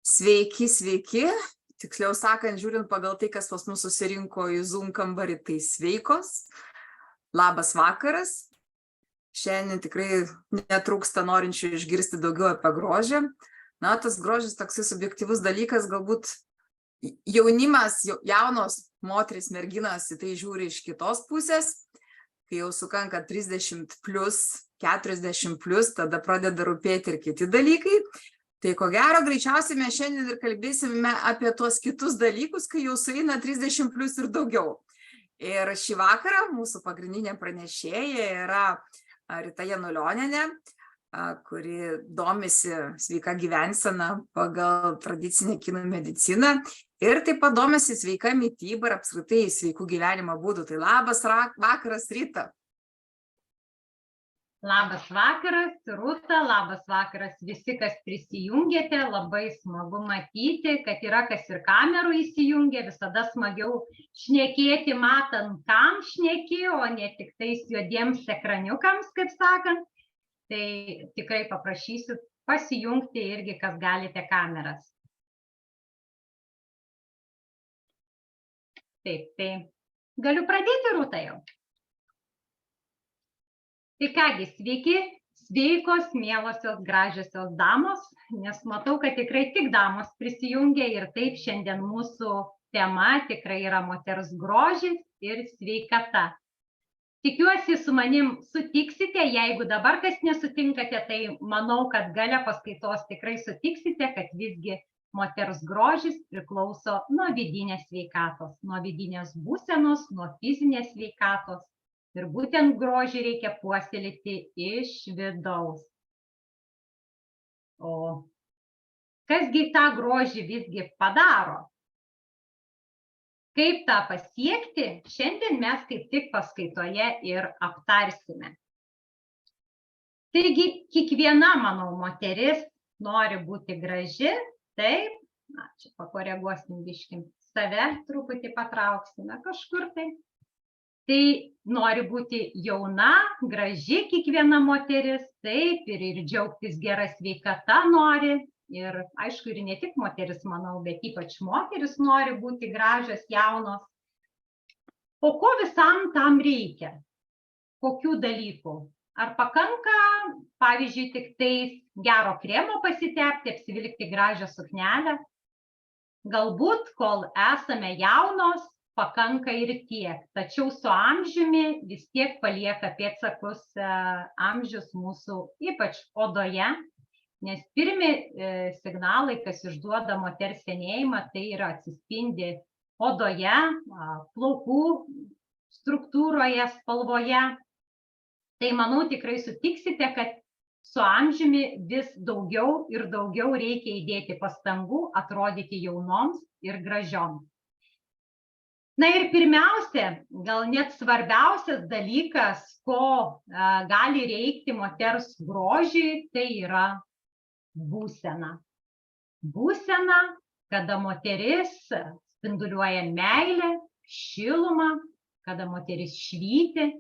Sveiki, sveiki. Tiksliau sakant, žiūrint pagal tai, kas pas mus susirinko į Zoom kambarį, tai sveikos. Labas vakaras. Šiandien tikrai netrūksta norinčių išgirsti daugiau apie grožį. Na, tas grožis toksai subjektyvus dalykas, galbūt jaunimas, jaunos moteris, merginos į tai žiūri iš kitos pusės. Kai jau sukanka 30 plus, 40 plus, tada pradeda rūpėti ir kiti dalykai. Tai ko gero, greičiausiai mes šiandien ir kalbėsime apie tuos kitus dalykus, kai jau sueina 30 plus ir daugiau. Ir šį vakarą mūsų pagrindinė pranešėja yra Rita Janulionienė, kuri domisi sveika gyvensena pagal tradicinę kinų mediciną ir taip pat domisi sveika mityba ir apskritai sveikų gyvenimo būdų. Tai labas vakaras, Rita. Labas vakaras, Rūta, labas vakaras visi, kas prisijungėte. Labai smagu matyti, kad yra kas ir kamerų įsijungia. Visada smagiau šnekėti, matant, kam šneki, o ne tik tais juodiems ekraniukams, kaip sakant. Tai tikrai paprašysiu pasijungti irgi, kas galite kameras. Taip, tai galiu pradėti, Rūta, jau. Tai kągi, sveiki, sveikos, mielosios, gražiosios damos, nes matau, kad tikrai tik damos prisijungia ir taip šiandien mūsų tema tikrai yra moters grožis ir sveikata. Tikiuosi, su manim sutiksite, jeigu dabar kas nesutinkate, tai manau, kad gale paskaitos tikrai sutiksite, kad visgi moters grožis priklauso nuo vidinės sveikatos, nuo vidinės būsenos, nuo fizinės sveikatos. Ir būtent grožį reikia puoselėti iš vidaus. O kasgi tą grožį visgi padaro? Kaip tą pasiekti, šiandien mes kaip tik paskaitoje ir aptarsime. Taigi, kiekviena, manau, moteris nori būti graži, taip, čia pakoreguosim biškį, save truputį patrauksime kažkur tai. Tai nori būti jauna, graži kiekviena moteris, taip, ir džiaugtis gera sveikata nori. Ir aišku, ir ne tik moteris, manau, bet ypač moteris nori būti gražios, jaunos. O ko visam tam reikia? Kokių dalykų? Ar pakanka, pavyzdžiui, tik tais gero kremo pasitepti, apsivilkti gražią suknelę? Galbūt, kol esame jaunos, pakanka ir tiek, tačiau su amžiumi vis tiek palieka pėdsakus amžius mūsų, ypač odoje, nes pirmi signalai, kas išduoda moters senėjimą, tai yra atsispindi odoje, plaukų struktūroje, spalvoje. Tai manau tikrai sutiksite, kad su amžiumi vis daugiau ir daugiau reikia įdėti pastangų atrodyti jaunoms ir gražioms. Na ir pirmiausia, gal net svarbiausias dalykas, ko gali reikti moters grožiui, tai yra būsena. Būsena, kada moteris spinduliuoja meilę, šilumą, kada moteris švyti.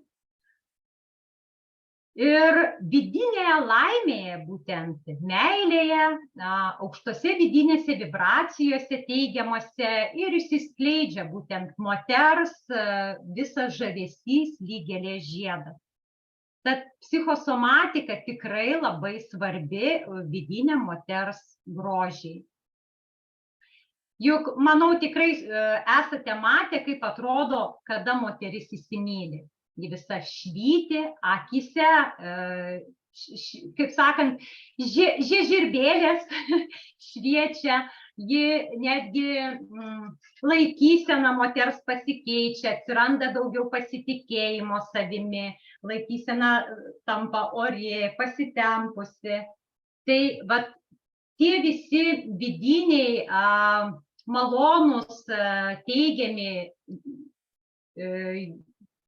Ir vidinėje laimėje, būtent meilėje, aukštose vidinėse vibracijose teigiamose ir išsiskleidžia būtent moters visas žavesys lyg gėlės žiedas. Tad psichosomatika tikrai labai svarbi vidiniam moters grožiai. Juk, manau, tikrai esate matę, kaip atrodo, kada moteris įsimyli. Ji visa švyti, akyse, kaip sakant, žiežirbėlės šviečia, ji netgi laikysena moters pasikeičia, atsiranda daugiau pasitikėjimo savimi, laikysena tampa ori, pasitempusi. Tai vat, tie visi vidiniai malonūs, teigiami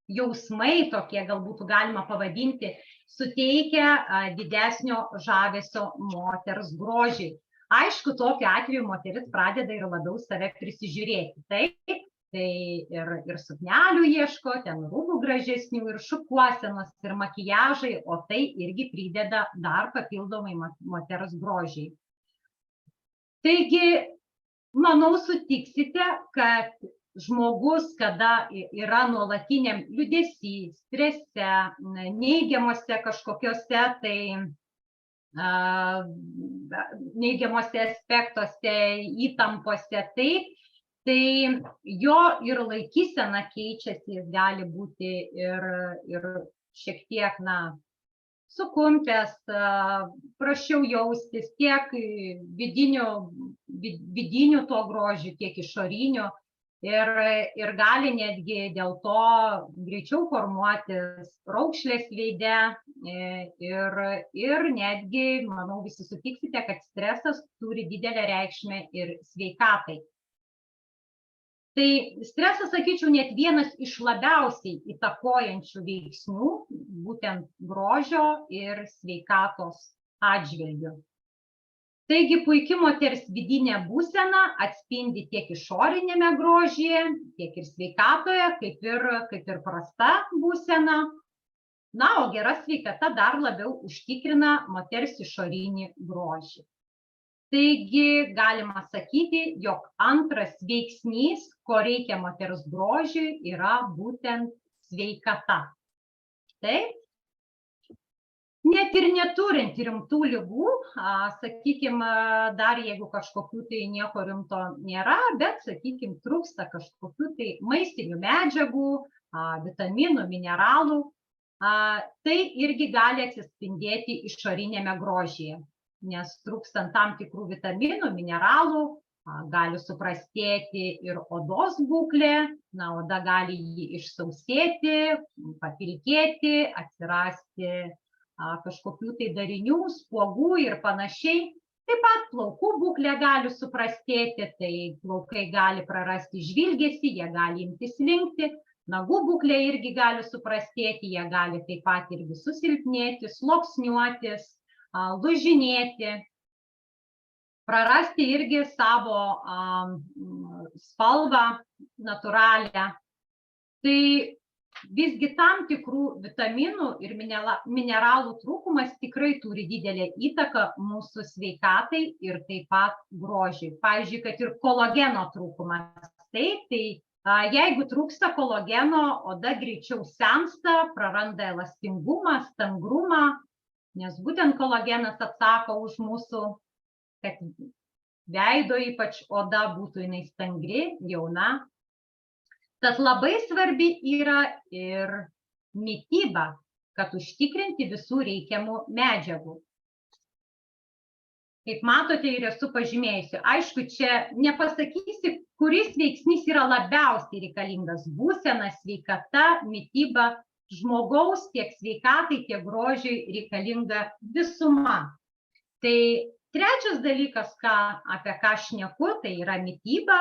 jausmai, tokie galbūt galima pavadinti, suteikia didesnio žavesio moters grožiai. Aišku, tokiu atveju moteris pradeda ir labiau save prisižiūrėti. Taip, tai ir suknelių ieško, ten rūbų gražesnių, ir šukuosenos, ir makiažai, o tai irgi prideda dar papildomai moters grožiai. Taigi, manau, sutiksite, kad žmogus, kada yra nuolatiniam liūdesy, strese, neigiamuose kažkokiuose tai neigiamuose aspektuose, įtampose, tai jo ir laikysena keičiasi, jis gali būti ir šiek tiek, sukumpęs, prašiau jaustis tiek vidiniu to grožiu, tiek išoriniu ir gali netgi dėl to greičiau formuotis raukšlės veide ir netgi, manau, visi sutiksite, kad stresas turi didelę reikšmę ir sveikatai. Tai stresas, sakyčiau, net vienas iš labiausiai įtakojančių veiksnių, būtent grožio ir sveikatos atžvilgiu. Taigi, puiki moters vidinė būsena atspindi tiek išorinėme grožyje, tiek ir sveikatoje, kaip ir prasta būsena. O gera sveikata dar labiau užtikrina moters išorinį grožį. Taigi, galima sakyti, jog antras veiksnys, ko reikia moters grožiui, yra būtent sveikata. Taip? Net ir neturint rimtų ligų, sakykime, dar jeigu kažkokių tai nieko rimto nėra, bet, sakykime, trūksta kažkokių tai maistinių medžiagų, vitaminų, mineralų, tai irgi gali atsispindėti išorinėme grožyje. Nes trūkstant tam tikrų vitaminų, mineralų, gali suprastėti ir odos būklė, oda gali jį išsausėti, papilkėti, atsirasti kažkokių tai darinių, spuogų ir panašiai. Taip pat plaukų būklė gali suprastėti, tai plaukai gali prarasti žvilgesį, jie gali imtis linkti, nagų būklė irgi gali suprastėti, jie gali taip pat irgi susilpnėti, sluoksniuotis, lūžinėti, prarasti irgi savo spalvą natūralią. Tai visgi tam tikrų vitaminų ir mineralų trūkumas tikrai turi didelę įtaką mūsų sveikatai ir taip pat grožiui. Pavyzdžiui, kad ir kolageno trūkumas. Taip, tai jeigu trūksta kolageno, oda greičiau sensta, praranda elastingumą, stangrumą, nes būtent kolagenas atsako už mūsų, kad veido ypač oda būtų jinai stangri, jauna. Tad labai svarbi yra ir mityba, kad užtikrinti visų reikiamų medžiagų. Kaip matote, ir esu pažymėjusi. Aišku, čia nepasakysi, kuris veiksnys yra labiausiai reikalingas. Būsena, sveikata, mityba. Žmogaus tiek sveikatai, tiek grožiui reikalinga visuma. Tai trečias dalykas, apie ką šneku, tai yra mityba.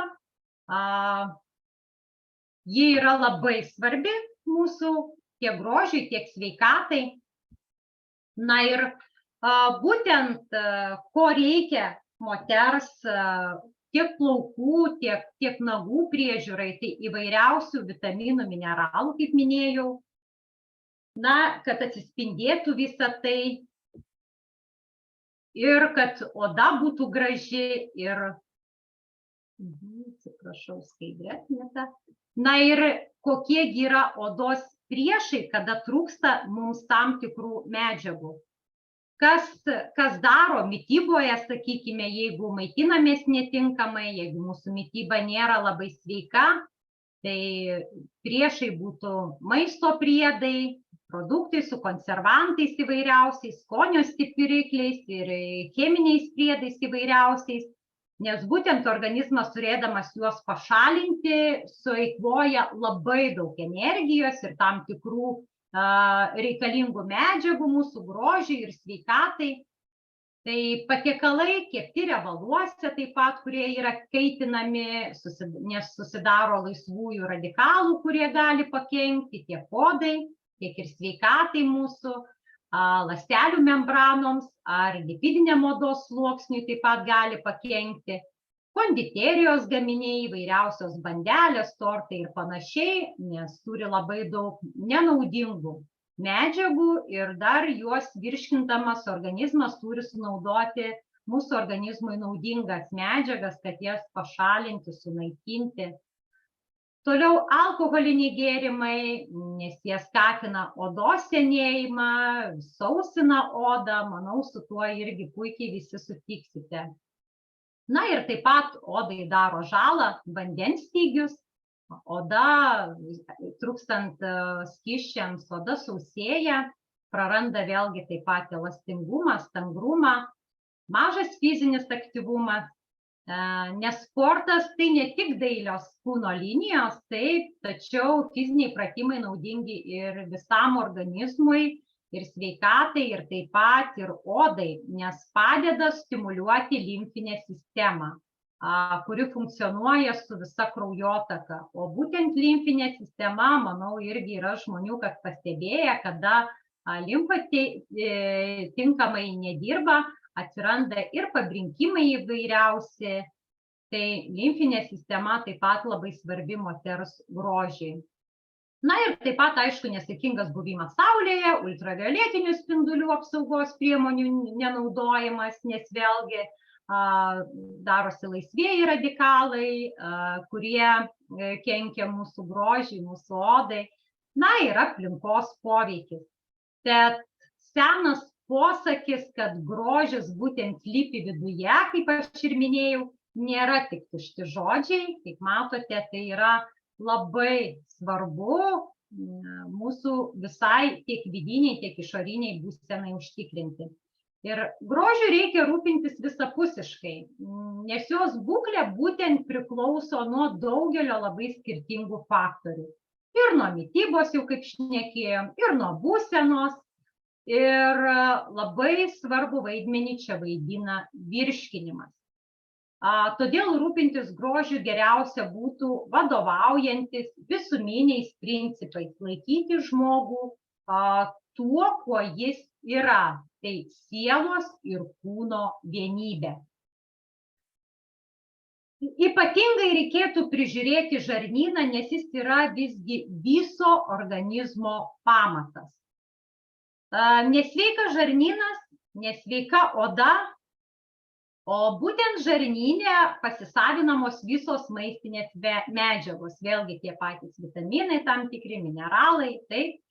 Ji yra labai svarbi mūsų tiek grožiui, tiek sveikatai. Ir būtent ko reikia moters tiek plaukų, tiek nagų priežiūrai, tai įvairiausių vitaminų, mineralų, kaip minėjau. Kad atsispindėtų visą tai ir kad oda būtų graži ir, atsiprašau, skaidresnė ta. Ir kokie yra odos priešai, kada trūksta mums tam tikrų medžiagų. Kas daro mityboje, sakykime, jeigu maitinamės netinkamai, jeigu mūsų mityba nėra labai sveika, tai priešai būtų maisto priedai, produktai su konservantais įvairiausiais, skonio stiprinikliais ir cheminiais priedais įvairiausiais, nes būtent organizmas, turėdamas juos pašalinti, sueikvoja labai daug energijos ir tam tikrų reikalingų medžiagų mūsų grožiui ir sveikatai. Tai patiekalai kepti riebaluose taip pat, kurie yra kaitinami, nes susidaro laisvųjų radikalų, kurie gali pakenkti tiek odai, tiek ir sveikatai mūsų, ląstelių membranoms ar lipidiniam odos sluoksniui taip pat gali pakenkti. Konditerijos gaminiai, įvairiausios bandelės, tortai ir panašiai, nes turi labai daug nenaudingų medžiagų ir dar juos virškindamas organizmas turi sunaudoti mūsų organizmui naudingas medžiagas, kad jas pašalinti, sunaikinti. Toliau alkoholiniai gėrimai, nes jie skatina odos senėjimą, sausina odą, manau, su tuo irgi puikiai visi sutiksite. Na ir taip pat odai daro žalą vandens stygius, oda, trūkstant skysčiams, oda sausėja, praranda vėlgi taip pat elastingumą, stangrumą, mažas fizinis aktyvumas. Nes sportas tai ne tik dailios kūno linijos, taip, tačiau fiziniai pratimai naudingi ir visam organizmui, ir sveikatai, ir taip pat ir odai, nes padeda stimuliuoti limfinę sistemą, kuri funkcionuoja su visa kraujotaka. O būtent limfinė sistema, manau, irgi yra žmonių, kad pastebėję, kada limfa tinkamai nedirba, atsiranda ir pabrinkimai įvairiausi, tai limfinė sistema taip pat labai svarbi moters grožiui. Na ir taip pat, aišku, nesaikingas buvimas saulėje, ultravioletinių spindulių apsaugos priemonių nenaudojimas, nes vėlgi darosi laisvieji radikalai, kurie kenkia mūsų grožiui, mūsų odai. Na ir aplinkos poveikis. Tad senas posakis, kad grožis būtent slypi viduje, kaip aš ir minėjau, nėra tik tušti žodžiai. Kaip matote, tai yra labai svarbu mūsų visai tiek vidiniai, tiek išoriniai būsenai užtikrinti. Ir grožiu reikia rūpintis visapusiškai, nes jos būklė būtent priklauso nuo daugelio labai skirtingų faktorių. Ir nuo mitybos, jau kaip šnekėjom, ir nuo būsenos. Ir labai svarbu vaidmenį čia vaidina virškinimas. Todėl rūpintis grožiu geriausia būtų vadovaujantis visuminiais principais, laikyti žmogų tuo, kuo jis yra, tai sielos ir kūno vienybė. Ypatingai reikėtų prižiūrėti žarnyną, nes jis yra visgi viso organizmo pamatas. Nesveikas žarnynas, nesveika oda, o būtent žarnyne pasisavinamos visos maistinės medžiagos, vėlgi tie patys vitaminai, tam tikri mineralai, taip.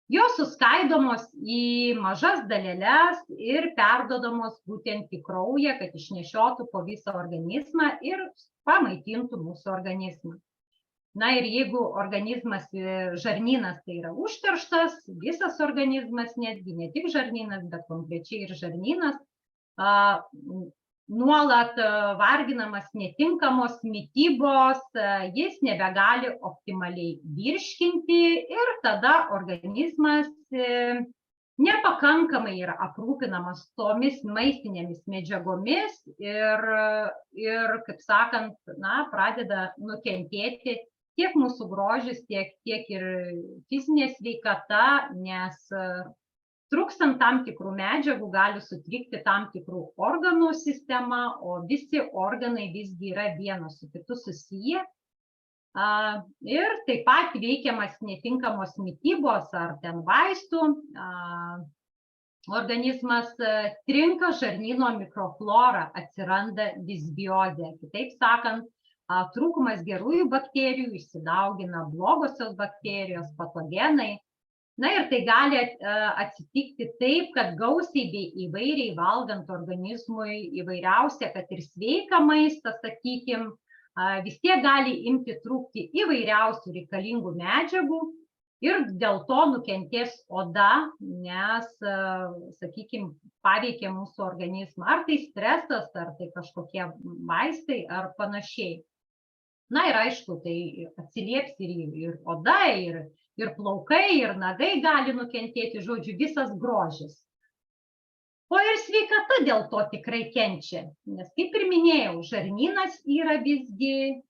Jos suskaidomos į mažas daleles ir perduodamos būtent į kraują, kad išnešiotų po visą organizmą ir pamaitintų mūsų organizmą. Na ir jeigu organizmas, žarnynas tai yra užterštas, visas organizmas, netgi ne tik žarnynas, bet konkrečiai ir žarnynas, nuolat varginamas netinkamos mitybos, jis nebegali optimaliai virškinti ir tada organizmas nepakankamai yra aprūpinamas tomis maistinėmis medžiagomis ir kaip sakant, pradeda nukentėti tiek mūsų grožis, tiek ir fizinė sveikata, nes trūkstant tam tikrų medžiagų gali sutrikti tam tikrų organų sistema, o visi organai visgi yra vienas su kitu susiję. Ir taip pat veikiamas netinkamos mitybos ar ten vaistų, organizmas trinka žarnyno mikroflorą, atsiranda disbiozė. Kitaip sakant, trūkumas gerųjų bakterijų, išsidaugina blogosios bakterijos, patogenai. Na ir tai gali atsitikti taip, kad gausiai bei įvairiai valgant organizmui įvairiausia, kad ir sveika maistą, sakykim, vis tiek gali imti trūkti įvairiausių reikalingų medžiagų ir dėl to nukentės oda, nes, sakykim, paveikia mūsų organizmą. Ar tai stresas, ar tai kažkokie vaistai, ar panašiai. Na ir aišku, tai atsilieps ir oda, ir plaukai, ir nagai gali nukentėti, žodžiu, visas grožis. O ir sveikata dėl to tikrai kenčia, nes, kaip ir minėjau, žarnynas yra visgi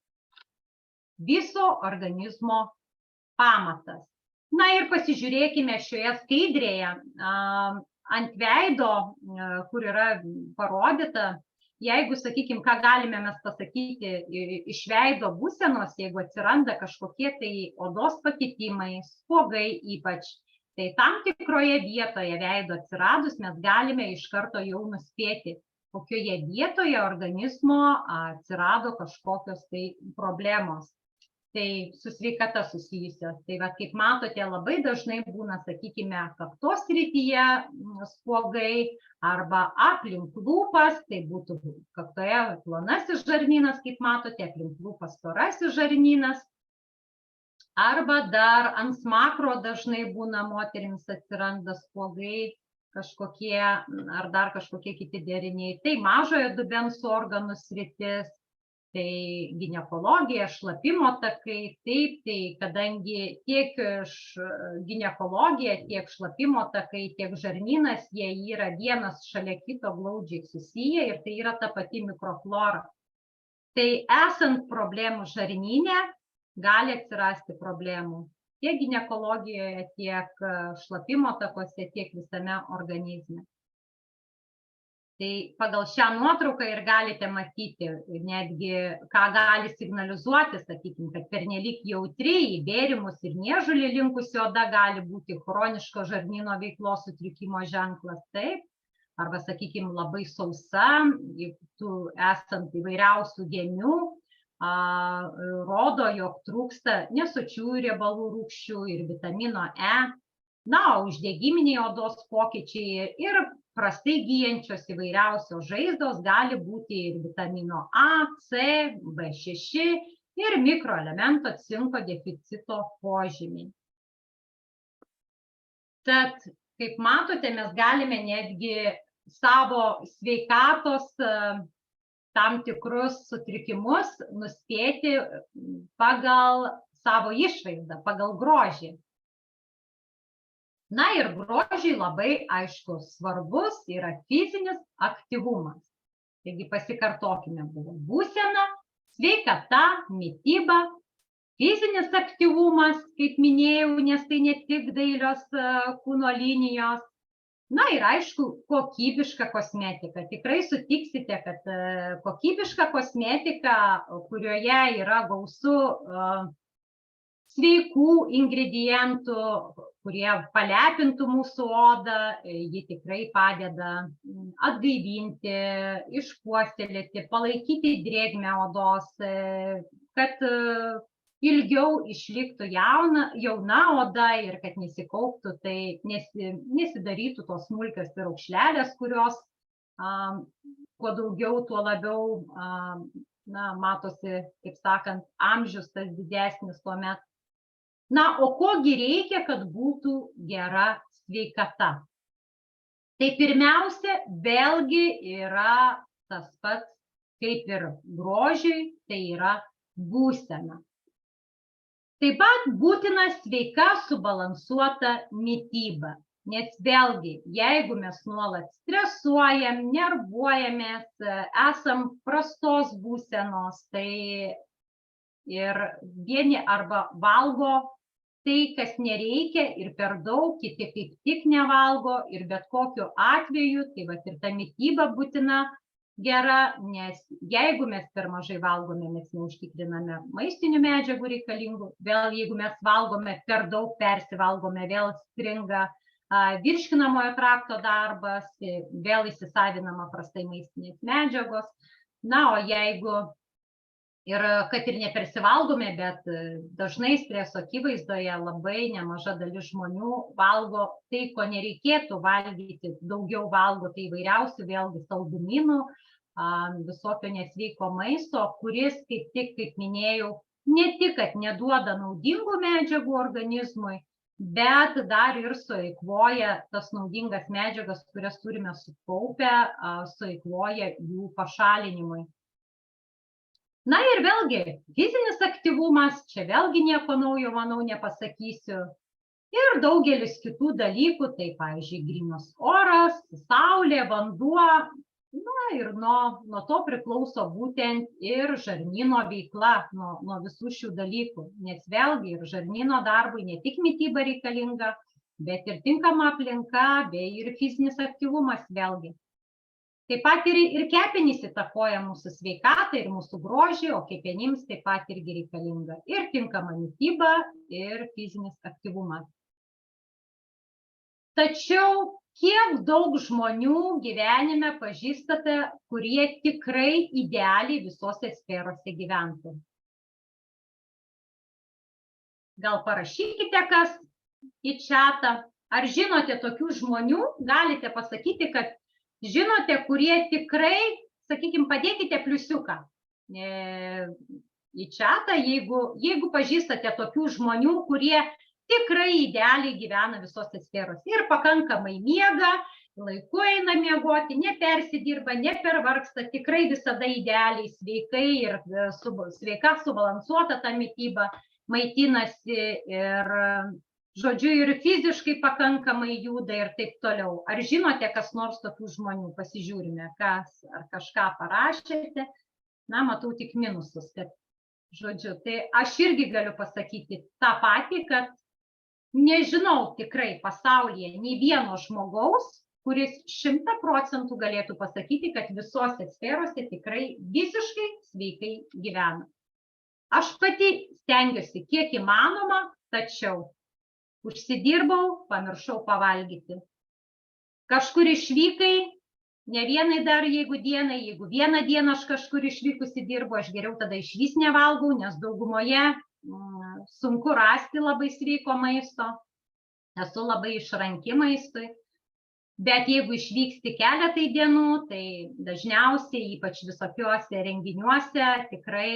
viso organizmo pamatas. Na ir pasižiūrėkime šioje skaidrėje ant veido, kur yra parodyta, jeigu, sakykime, ką galime mes pasakyti iš veido būsenos, jeigu atsiranda kažkokie tai odos pakitimai, spuogai ypač, tai tam tikroje vietoje veido atsiradus mes galime iš karto jau nuspėti, kokioje vietoje organizmo atsirado kažkokios tai problemos. Tai su sveikata susijusios. Tai va, kaip matote, labai dažnai būna, sakykime, kaktos srityje spuogai arba aplink lūpas, tai būtų kaktoje plonasis žarnynas, kaip matote, aplink lūpas storasis žarnynas. Arba dar ant smakro dažnai būna moterims atsiranda spuogai kažkokie ar dar kažkokie kiti deriniai. Tai mažojo dubens organų sritis. Tai ginekologija, šlapimo takai, taip, tai kadangi tiek ginekologija, tiek šlapimo takai, tiek žarnynas, jie yra vienas šalia kito glaudžiai susiję ir tai yra ta pati mikroflora. Tai esant problemų žarnyne, gali atsirasti problemų tiek ginekologijoje, tiek šlapimo takuose, tiek visame organizme. Tai pagal šią nuotrauką ir galite matyti netgi, ką gali signalizuoti, sakykime, kad pernelyg jautriai į bėrimus ir niežulį linkusi oda gali būti chroniško žarnyno veiklos sutrikimo ženklas, taip, arba, sakykime, labai sausa, esant įvairiausių dėmių, rodo, jog trūksta nesočiųjų riebalų rūgščių ir vitamino E, uždegiminiai odos pokyčiai ir prastai gyjančios įvairiausios žaizdos gali būti ir vitamino A, C, B6 ir mikroelemento cinko deficito požymiai. Tad, kaip matote, mes galime netgi savo sveikatos tam tikrus sutrikimus nuspėti pagal savo išvaizdą, pagal grožį. Na ir grožiai labai aišku svarbus yra fizinis aktyvumas. Taigi pasikartokime, buvo būsena, sveikata, mityba, fizinis aktyvumas, kaip minėjau, nes tai ne tik dailios kūno linijos. Na ir aišku, kokybiška kosmetika. Tikrai sutiksite, kad kokybiška kosmetika, kurioje yra gausu sveikų ingredientų, kurie palepintų mūsų odą, ji tikrai padeda atgaivinti, išpuoselėti, palaikyti drėgmę odos, kad ilgiau išliktų jauna oda ir kad nesikauptų, tai nesidarytų tos smulkios raukšlelės, kurios kuo daugiau, tuo labiau matosi, kaip sakant, amžius tas didesnis tuomet. Na, o kogi reikia, kad būtų gera sveikata? Tai pirmiausia, vėlgi yra tas pats, kaip ir grožiui, tai yra būsena. Taip pat būtina sveika subalansuota mityba. Nes vėlgi, jeigu mes nuolat stresuojam, nervuojamės, esam prastos būsenos, tai ir vieni arba valgo tai, kas nereikia ir per daug, kiti kaip tik nevalgo ir bet kokiu atveju, tai vat ir ta mityba būtina gera, nes jeigu mes per mažai valgome, mes neužtikriname maistinių medžiagų reikalingų, vėl jeigu mes valgome per daug, persivalgome, vėl stringa virškinamojo trakto darbas, vėl įsisavinama prastai maistinės medžiagos. Na, o jeigu ir kad ir nepersivalgome, bet dažnai streso akivaizdoje labai nemaža dalis žmonių valgo tai, ko nereikėtų valgyti, daugiau valgo tai įvairiausių vėlgi saldumynų, visokio nesveiko maisto, kuris, kaip minėjau, ne tik, kad neduoda naudingų medžiagų organizmui, bet dar ir sueikvoja tas naudingas medžiagas, kurias turime sukaupę, sueikvoja jų pašalinimui. Na ir vėlgi, fizinis aktyvumas, čia vėlgi nieko naujo, manau, nepasakysiu. Ir daugelis kitų dalykų, tai pavyzdžiui, grynas oras, saulė, vanduo, na ir nuo to priklauso būtent ir žarnyno veikla, nuo visų šių dalykų. Nes vėlgi ir žarnyno darbui ne tik mityba reikalinga, bet ir tinkama aplinka, bei ir fizinis aktyvumas vėlgi. Taip pat ir kepenys įtakoja mūsų sveikatą ir mūsų grožį, o kepenims taip pat irgi reikalinga ir tinkama mityba, ir fizinis aktyvumas. Tačiau kiek daug žmonių gyvenime pažįstate, kurie tikrai idealiai visose sferose gyventų? Gal parašykite kas į čatą. Ar žinote tokių žmonių? Galite pasakyti, kad žinote, kurie tikrai, sakykime, padėkite pliusiuką į čatą, jeigu pažįstate tokių žmonių, kurie tikrai idealiai gyvena visose sferose ir pakankamai miega, laiku eina miegoti, nepersidirba, nepervargsta, tikrai visada idealiai sveikai ir sveika subalansuota ta mityba, maitinasi ir, žodžiu, ir fiziškai pakankamai juda ir taip toliau. Ar žinote, kas nors tokių žmonių? Pasižiūrime, kas ar kažką parašėte. Na, matau tik minusus, kad, žodžiu, tai aš irgi galiu pasakyti tą patį, kad nežinau tikrai pasaulyje nei vieno žmogaus, kuris 100% galėtų pasakyti, kad visose sferose tikrai visiškai sveikai gyvena. Aš pati stengiuosi kiek įmanoma, tačiau užsidirbau, pamiršau pavalgyti. Kažkur išvykai, ne vienai dar jeigu vieną dieną aš kažkur išvykusi dirbu, aš geriau tada išvis nevalgau, nes daugumoje sunku rasti labai sveiko maisto, esu labai išranki maistui. Bet jeigu išvyksti keletai dienų, tai dažniausiai, ypač visokiuose renginiuose, tikrai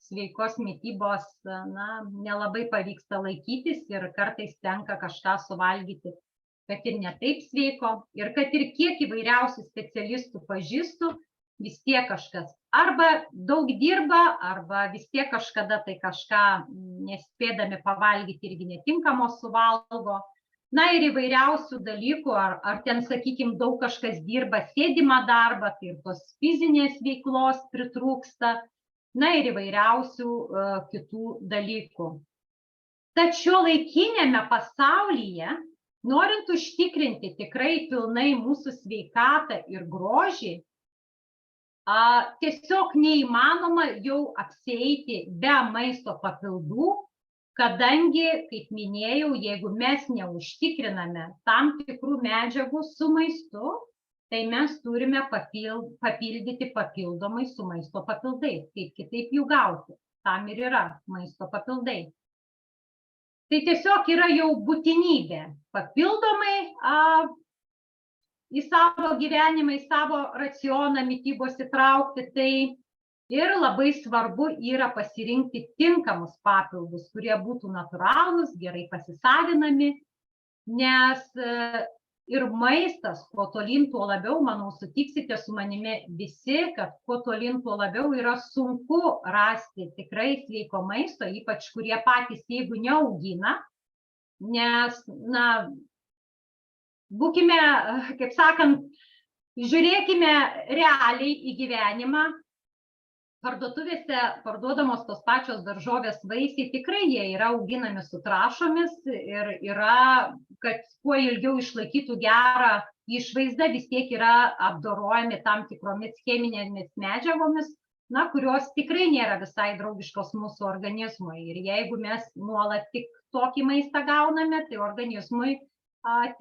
sveikos mitybos nelabai pavyksta laikytis ir kartais tenka kažką suvalgyti, kad ir ne taip sveiko. Ir kad ir kiek įvairiausių specialistų pažįstu, vis tiek kažkas arba daug dirba, arba vis tiek kažkada tai kažką nespėdami pavalgyti irgi netinkamo suvalgo. Na ir įvairiausių dalykų, ar ten, sakykime, daug kažkas dirba sėdimą darbą, tai ir tos fizinės veiklos pritrūksta, na ir įvairiausių kitų dalykų. Tačiau laikinėme pasaulyje, norint užtikrinti tikrai pilnai mūsų sveikatą ir grožį, tiesiog neįmanoma jau apsieiti be maisto papildų, kadangi, kaip minėjau, jeigu mes neužtikriname tam tikrų medžiagų su maistu, tai mes turime papildyti papildomai su maisto papildais. Kaip kitaip jų gauti? Tam ir yra maisto papildai. Tai tiesiog yra jau būtinybė papildomai į savo gyvenimą, į savo racioną mitybos įtraukti tai ir labai svarbu yra pasirinkti tinkamus papildus, kurie būtų natūralūs, gerai pasisavinami, nes ir maistas, kuo tolyn, tuo labiau, manau, sutiksite su manimi visi, kad kuo tolyn, tuo labiau yra sunku rasti tikrai sveiko maisto, ypač kurie patys, jeigu neaugina, nes, būkime, kaip sakant, žiūrėkime realiai į gyvenimą. Parduotuvėse parduodamos tos pačios daržovės, vaisiai, tikrai jie yra auginami su trąšomis ir yra, kad kuo ilgiau išlaikytų gerą išvaizdą, vis tiek yra apdorojami tam tikromis cheminėmis medžiagomis, kurios tikrai nėra visai draugiškos mūsų organizmui. Ir jeigu mes nuolat tik tokį maistą gauname, tai organizmui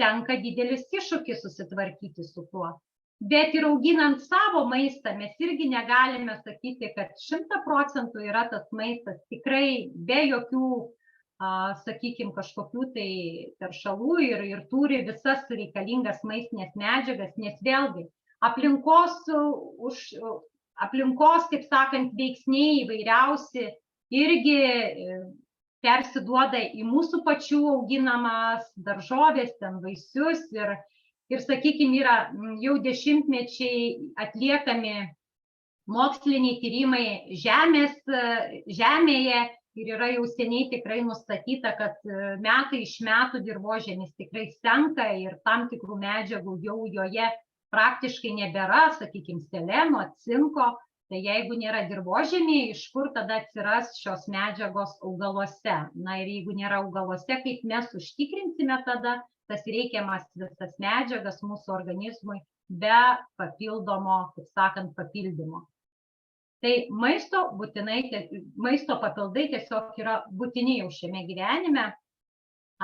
tenka didelis iššūkis susitvarkyti su tuo. Bet ir auginant savo maistą, mes irgi negalime sakyti, kad 100% yra tas maistas tikrai be jokių, sakykime, kažkokių tai teršalų ir turi visas reikalingas maistinės medžiagas, nes vėlgi aplinkos, taip sakant, veiksniai įvairiausi irgi persiduoda į mūsų pačių auginamas daržovės, ten vaisius ir sakykime, yra jau dešimtmečiai atliekami moksliniai tyrimai žemėje ir yra jau seniai tikrai nustatyta, kad metai iš metų dirvožemis tikrai senka ir tam tikrų medžiagų jau joje praktiškai nebėra, sakykime, seleno, cinko. Tai jeigu nėra dirvožemėje, iš kur tada atsiras šios medžiagos augaluose? Na ir jeigu nėra augaluose, kaip mes užtikrinsime tada tas reikiamas visas medžiagas mūsų organizmui be papildomo, kaip sakant, papildymo. Tai maisto papildai tiesiog yra būtini jau šiame gyvenime.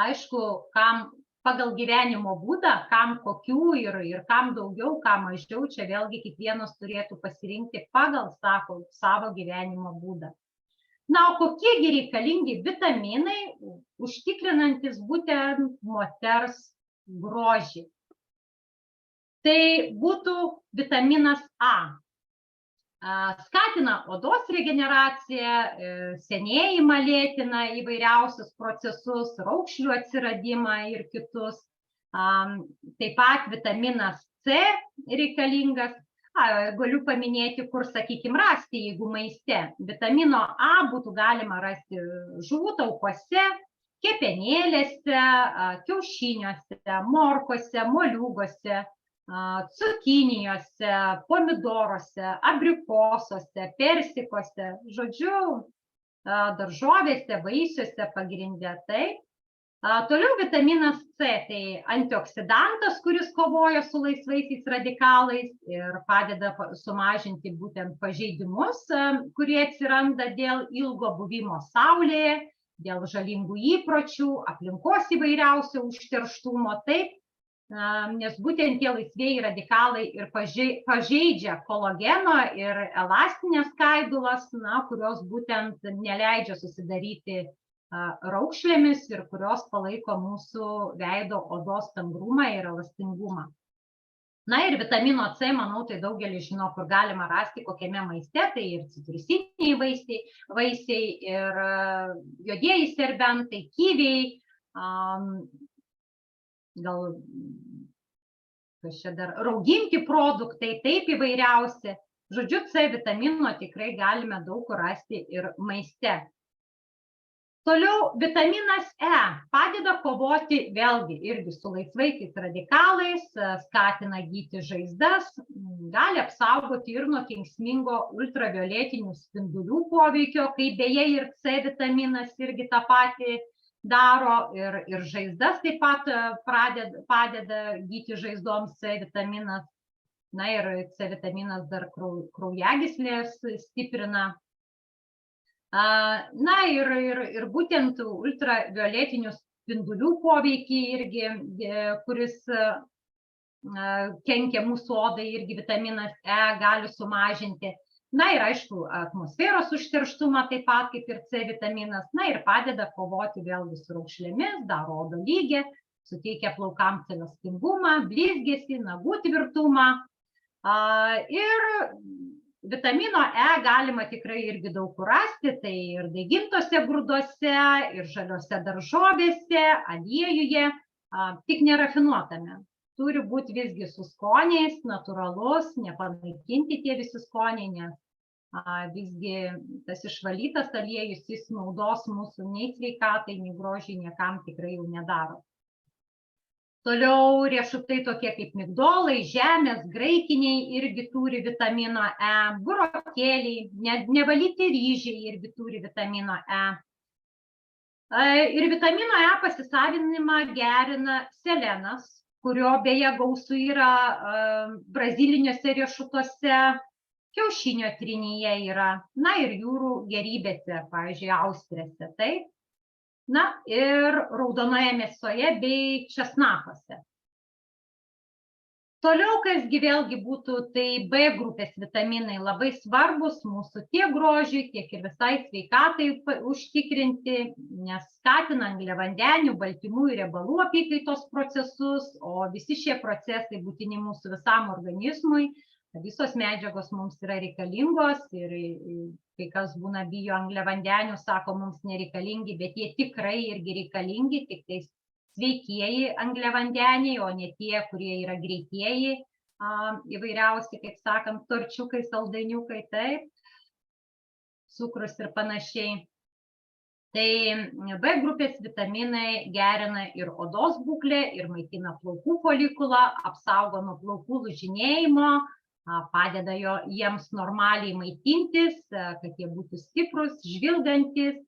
Aišku, kam pagal gyvenimo būdą, kam kokių ir kam daugiau, kam mažiau, čia vėlgi kiekvienas turėtų pasirinkti pagal savo gyvenimo būdą. Na, o kokiegi reikalingi vitaminai, užtikrinantis būtent moters grožį? Tai būtų vitaminas A. Skatina odos regeneraciją, senėjimą lėtina įvairiausius procesus, raukšlių atsiradimą ir kitus. Taip pat vitaminas C reikalingas. Galiu paminėti, kur, sakykime, rasti, jeigu maiste. Vitamino A būtų galima rasti žuvų taukuose, kepenėlėse, kiaušiniuose, morkose, moliūguose, cukinijose, pomidoruose, abrikosuose, persikuose, žodžiu, daržovėse, vaisiuose pagrinde. Taip. Toliau vitaminas C, tai antioksidantas, kuris kovoja su laisvaisiais radikalais ir padeda sumažinti būtent pažeidimus, kurie atsiranda dėl ilgo buvimo saulėje, dėl žalingų įpročių, aplinkos įvairiausio užterštumo, taip, nes būtent tie laisvieji radikalai ir pažeidžia kolageno ir elastinės skaidulas, kurios būtent neleidžia susidaryti raukšlėmis ir kurios palaiko mūsų veido odos tangrumą ir elastingumą. Na ir vitamino C, manau, tai daugelis žino, kur galima rasti, kokiame maiste, tai ir citrusiniai vaisiai, ir juodieji serbentai, kiviai, gal kas čia dar, rauginti produktai, taip įvairiausi. Žodžiu, C vitamino tikrai galime daug kur rasti ir maiste. Toliau vitaminas E padeda kovoti vėlgi irgi su laisvaisiais radikalais, skatina gydyti žaizdas, gali apsaugoti ir nuo kenksmingo ultravioletinių spindulių poveikio, kai beje ir C vitaminas irgi tą patį daro ir žaizdas taip pat padeda gydyti žaizdoms C vitaminas. Na ir C vitaminas dar kraujagyslės stiprina. Na ir būtent ultravioletinių spindulių poveikį irgi, kuris kenkia mūsų odai, irgi vitaminas E gali sumažinti. Na ir aišku, atmosferos užterštumą taip pat kaip ir C vitaminas. Na ir padeda kovoti vėlgi su raukšlėmis, daro odą lygią, suteikia plaukams elastingumą, blizgesį, nagų tvirtumą. Ir vitamino E galima tikrai irgi daug kur rasti, tai ir daigintose grūduose, ir žaliose daržovėse, aliejuje, tik nerafinuotame. Turi būti visgi su skoniais, natūralus, nepanaikinti tie visi skoniai, nes visgi tas išvalytas aliejus jis naudos mūsų nei sveikatai, nei grožiai niekam tikrai jau nedaro. Toliau riešutai tokie kaip migdolai, žemės, graikiniai irgi turi vitamino E, burokėliai, nevalyti ryžiai irgi turi vitamino E. Ir vitamino E pasisavinimą gerina selenas, kurio beje gausu yra braziliniuose riešutuose, kiaušinio trynyje yra, na ir jūrų gėrybėse, pavyzdžiui, austrėse, taip. Na ir raudonoje mėsoje bei česnakuose. Toliau, kasgi vėlgi būtų, tai B grupės vitaminai labai svarbus mūsų tiek grožiui, tiek ir visai sveikatai užtikrinti, nes skatina angliavandenių, baltymų ir riebalų apykaitos procesus, o visi šie procesai būtini mūsų visam organizmui. Visos medžiagos mums yra reikalingos ir kai kas būna bijo angliavandenių, sako mums nereikalingi, bet jie tikrai irgi reikalingi, tik tais sveikieji angliavandeniai, o ne tie, kurie yra greitieji, įvairiausi, kaip sakant, torčiukai, saldainiukai, taip, cukrus ir panašiai. Tai B grupės vitaminai gerina ir odos būklę, ir maitina plaukų folikulą, apsaugo nuo plaukų lūžinėjimo, padeda jiems normaliai maitintis, kad jie būtų stiprus, žvilgantis.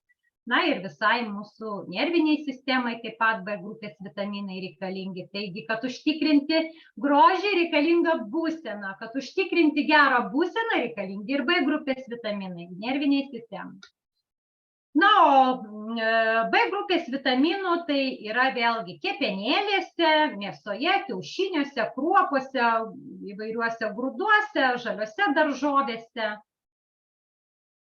Na ir visai mūsų nerviniai sistemai taip pat B grupės vitaminai reikalingi. Taigi, kad užtikrinti grožį reikalinga būsena, kad užtikrinti gerą būseną reikalingi ir B grupės vitaminai nerviniai sistemai. Na, o B grupės vitaminų tai yra vėlgi kepenėlėse, mėsoje, kiaušiniuose, kruopose, įvairiuose grūduose, žaliuose daržovėse.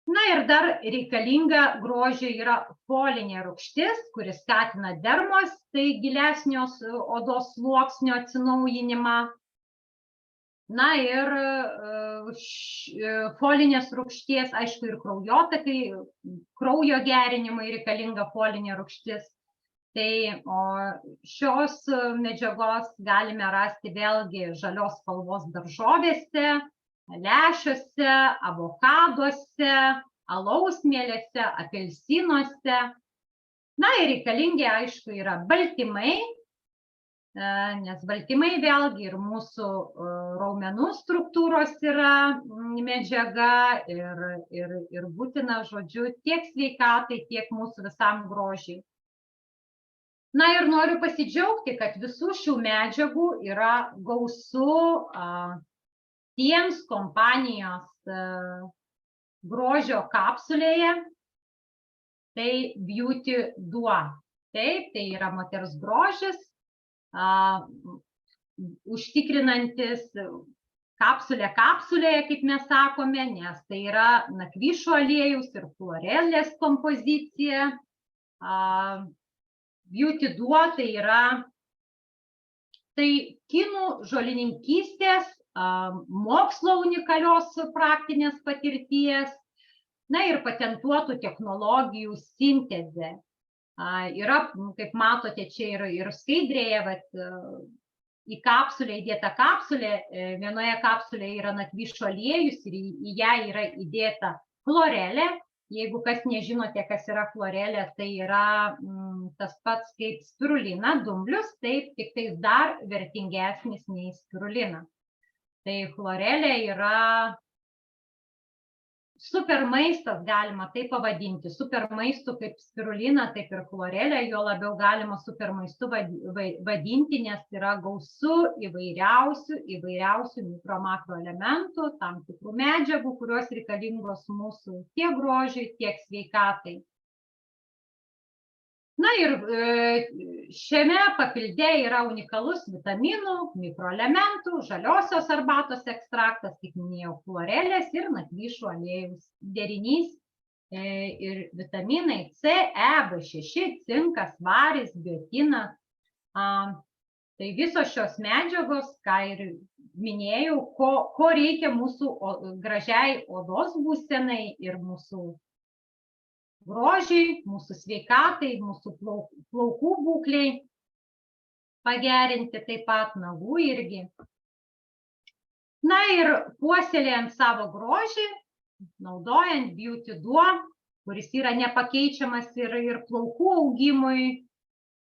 Na ir dar reikalinga grožiui yra folinė rūgštis, kuris skatina dermos, tai gilesnio odos sluoksnio atsinaujinimą. Na ir folinės rūgšties, aišku, ir kraujotakai, kraujo gerinimui reikalinga folinė rūgštis. Tai šios medžiagos galime rasti vėlgi žalios spalvos daržovėse, lęšiuose, avokaduose, alaus mielėse, apelsinuose. Na ir reikalingi, aišku, yra baltymai, nes baltymai vėlgi ir mūsų raumenų struktūros yra medžiaga ir būtina, žodžiu, tiek sveikatai, tiek mūsų visam grožiui. Na ir noriu pasidžiaugti, kad visų šių medžiagų yra gausu tiems kompanijos grožio kapsulėje, tai Beauty Duo. Taip, tai yra moters grožis, užtikrinantis kapsulė kapsulėje, kaip mes sakome, nes tai yra nakvyšų aliejus ir chlorelės kompozicija. Beauty Duo tai yra kinų žolininkystės, mokslo unikalios praktinės patirties, na ir patentuotų technologijų sintezė. Yra, kaip matote, čia ir skaidrėje, į kapsulę įdėta kapsulė, vienoje kapsulėje yra nakvyšų aliejus ir į ją yra įdėta chlorelė. Jeigu kas nežinote, kas yra chlorelė, tai yra tas pats kaip spirulina, dumblius, taip, tik tai dar vertingesnis nei spirulina. Tai chlorelė yra super maistas, galima tai pavadinti, super maistu kaip spirulina, taip ir chlorelė, jo labiau galima super maistu vadinti, nes yra gausu įvairiausių mikro makro elementų, tam tikrų medžiagų, kurios reikalingos mūsų tiek grožiui, tiek sveikatai. Na ir šiame papilde yra unikalus vitaminų, mikroelementų, žaliosios arbatos ekstraktas, kaip minėjau, chlorelės ir nakvyšų aliejus derinys ir vitaminai C, E, B6, cinkas, varis, biotinas. Tai visos šios medžiagos, ką ir minėjau, ko reikia mūsų gražiai odos būsenai ir mūsų grožiai, mūsų sveikatai, mūsų plaukų būkliai pagerinti, taip pat nagų irgi. Na ir puoselėjant savo grožį, naudojant Beauty Duo, kuris yra nepakeičiamas ir plaukų augimui,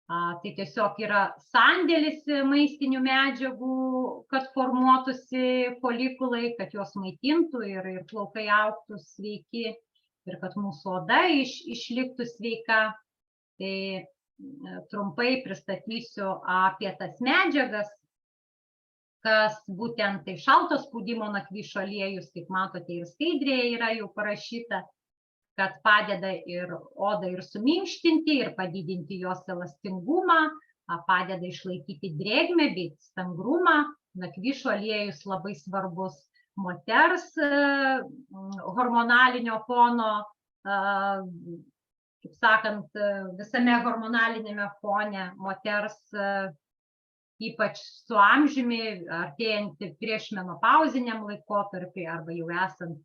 tai tiesiog yra sandėlis maistinių medžiagų, kad formuotųsi folikulai, kad juos maitintų ir plaukai augtų sveiki. Ir kad mūsų oda išliktų sveika. Tai trumpai pristatysiu apie tas medžiagas, kas būtent tai šalto spaudimo nakvyšų aliejus, kaip matote, ir skaidrėje yra jau parašyta, kad padeda ir odą ir suminkštinti, ir padidinti jos elastingumą, padeda išlaikyti drėgmę bei stangrumą. Nakvyšų aliejus labai svarbus moters hormonalinio fono, kaip sakant, visame hormonalinėme fone moters, ypač su amžiumi, artėjant prieš menopauziniam laikotarpiui arba jau esant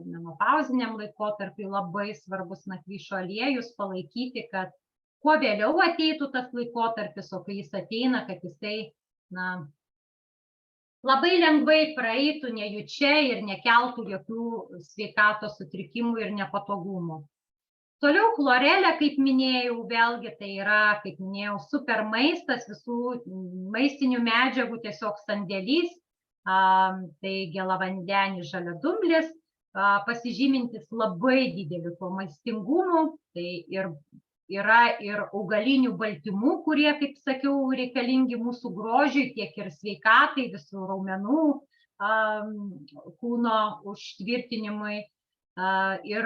menopauziniam laikotarpiui, labai svarbus nakvyšų aliejus palaikyti, kad kuo vėliau ateitų tas laikotarpis, o kai jis ateina, kad jisai labai lengvai praeitų nejučia ir nekeltų jokių sveikatos sutrikimų ir nepatogumų. Toliau chlorelė, kaip minėjau, vėlgi tai yra, kaip minėjau, super maistas, visų maistinių medžiagų tiesiog sandėlys, tai gėlavandenis žaliadumblis, pasižymintis labai dideliu to maistingumu, tai yra ir augalinių baltymų, kurie, kaip sakiau, reikalingi mūsų grožiui, tiek ir sveikatai, visų raumenų kūno užtvirtinimui. Ir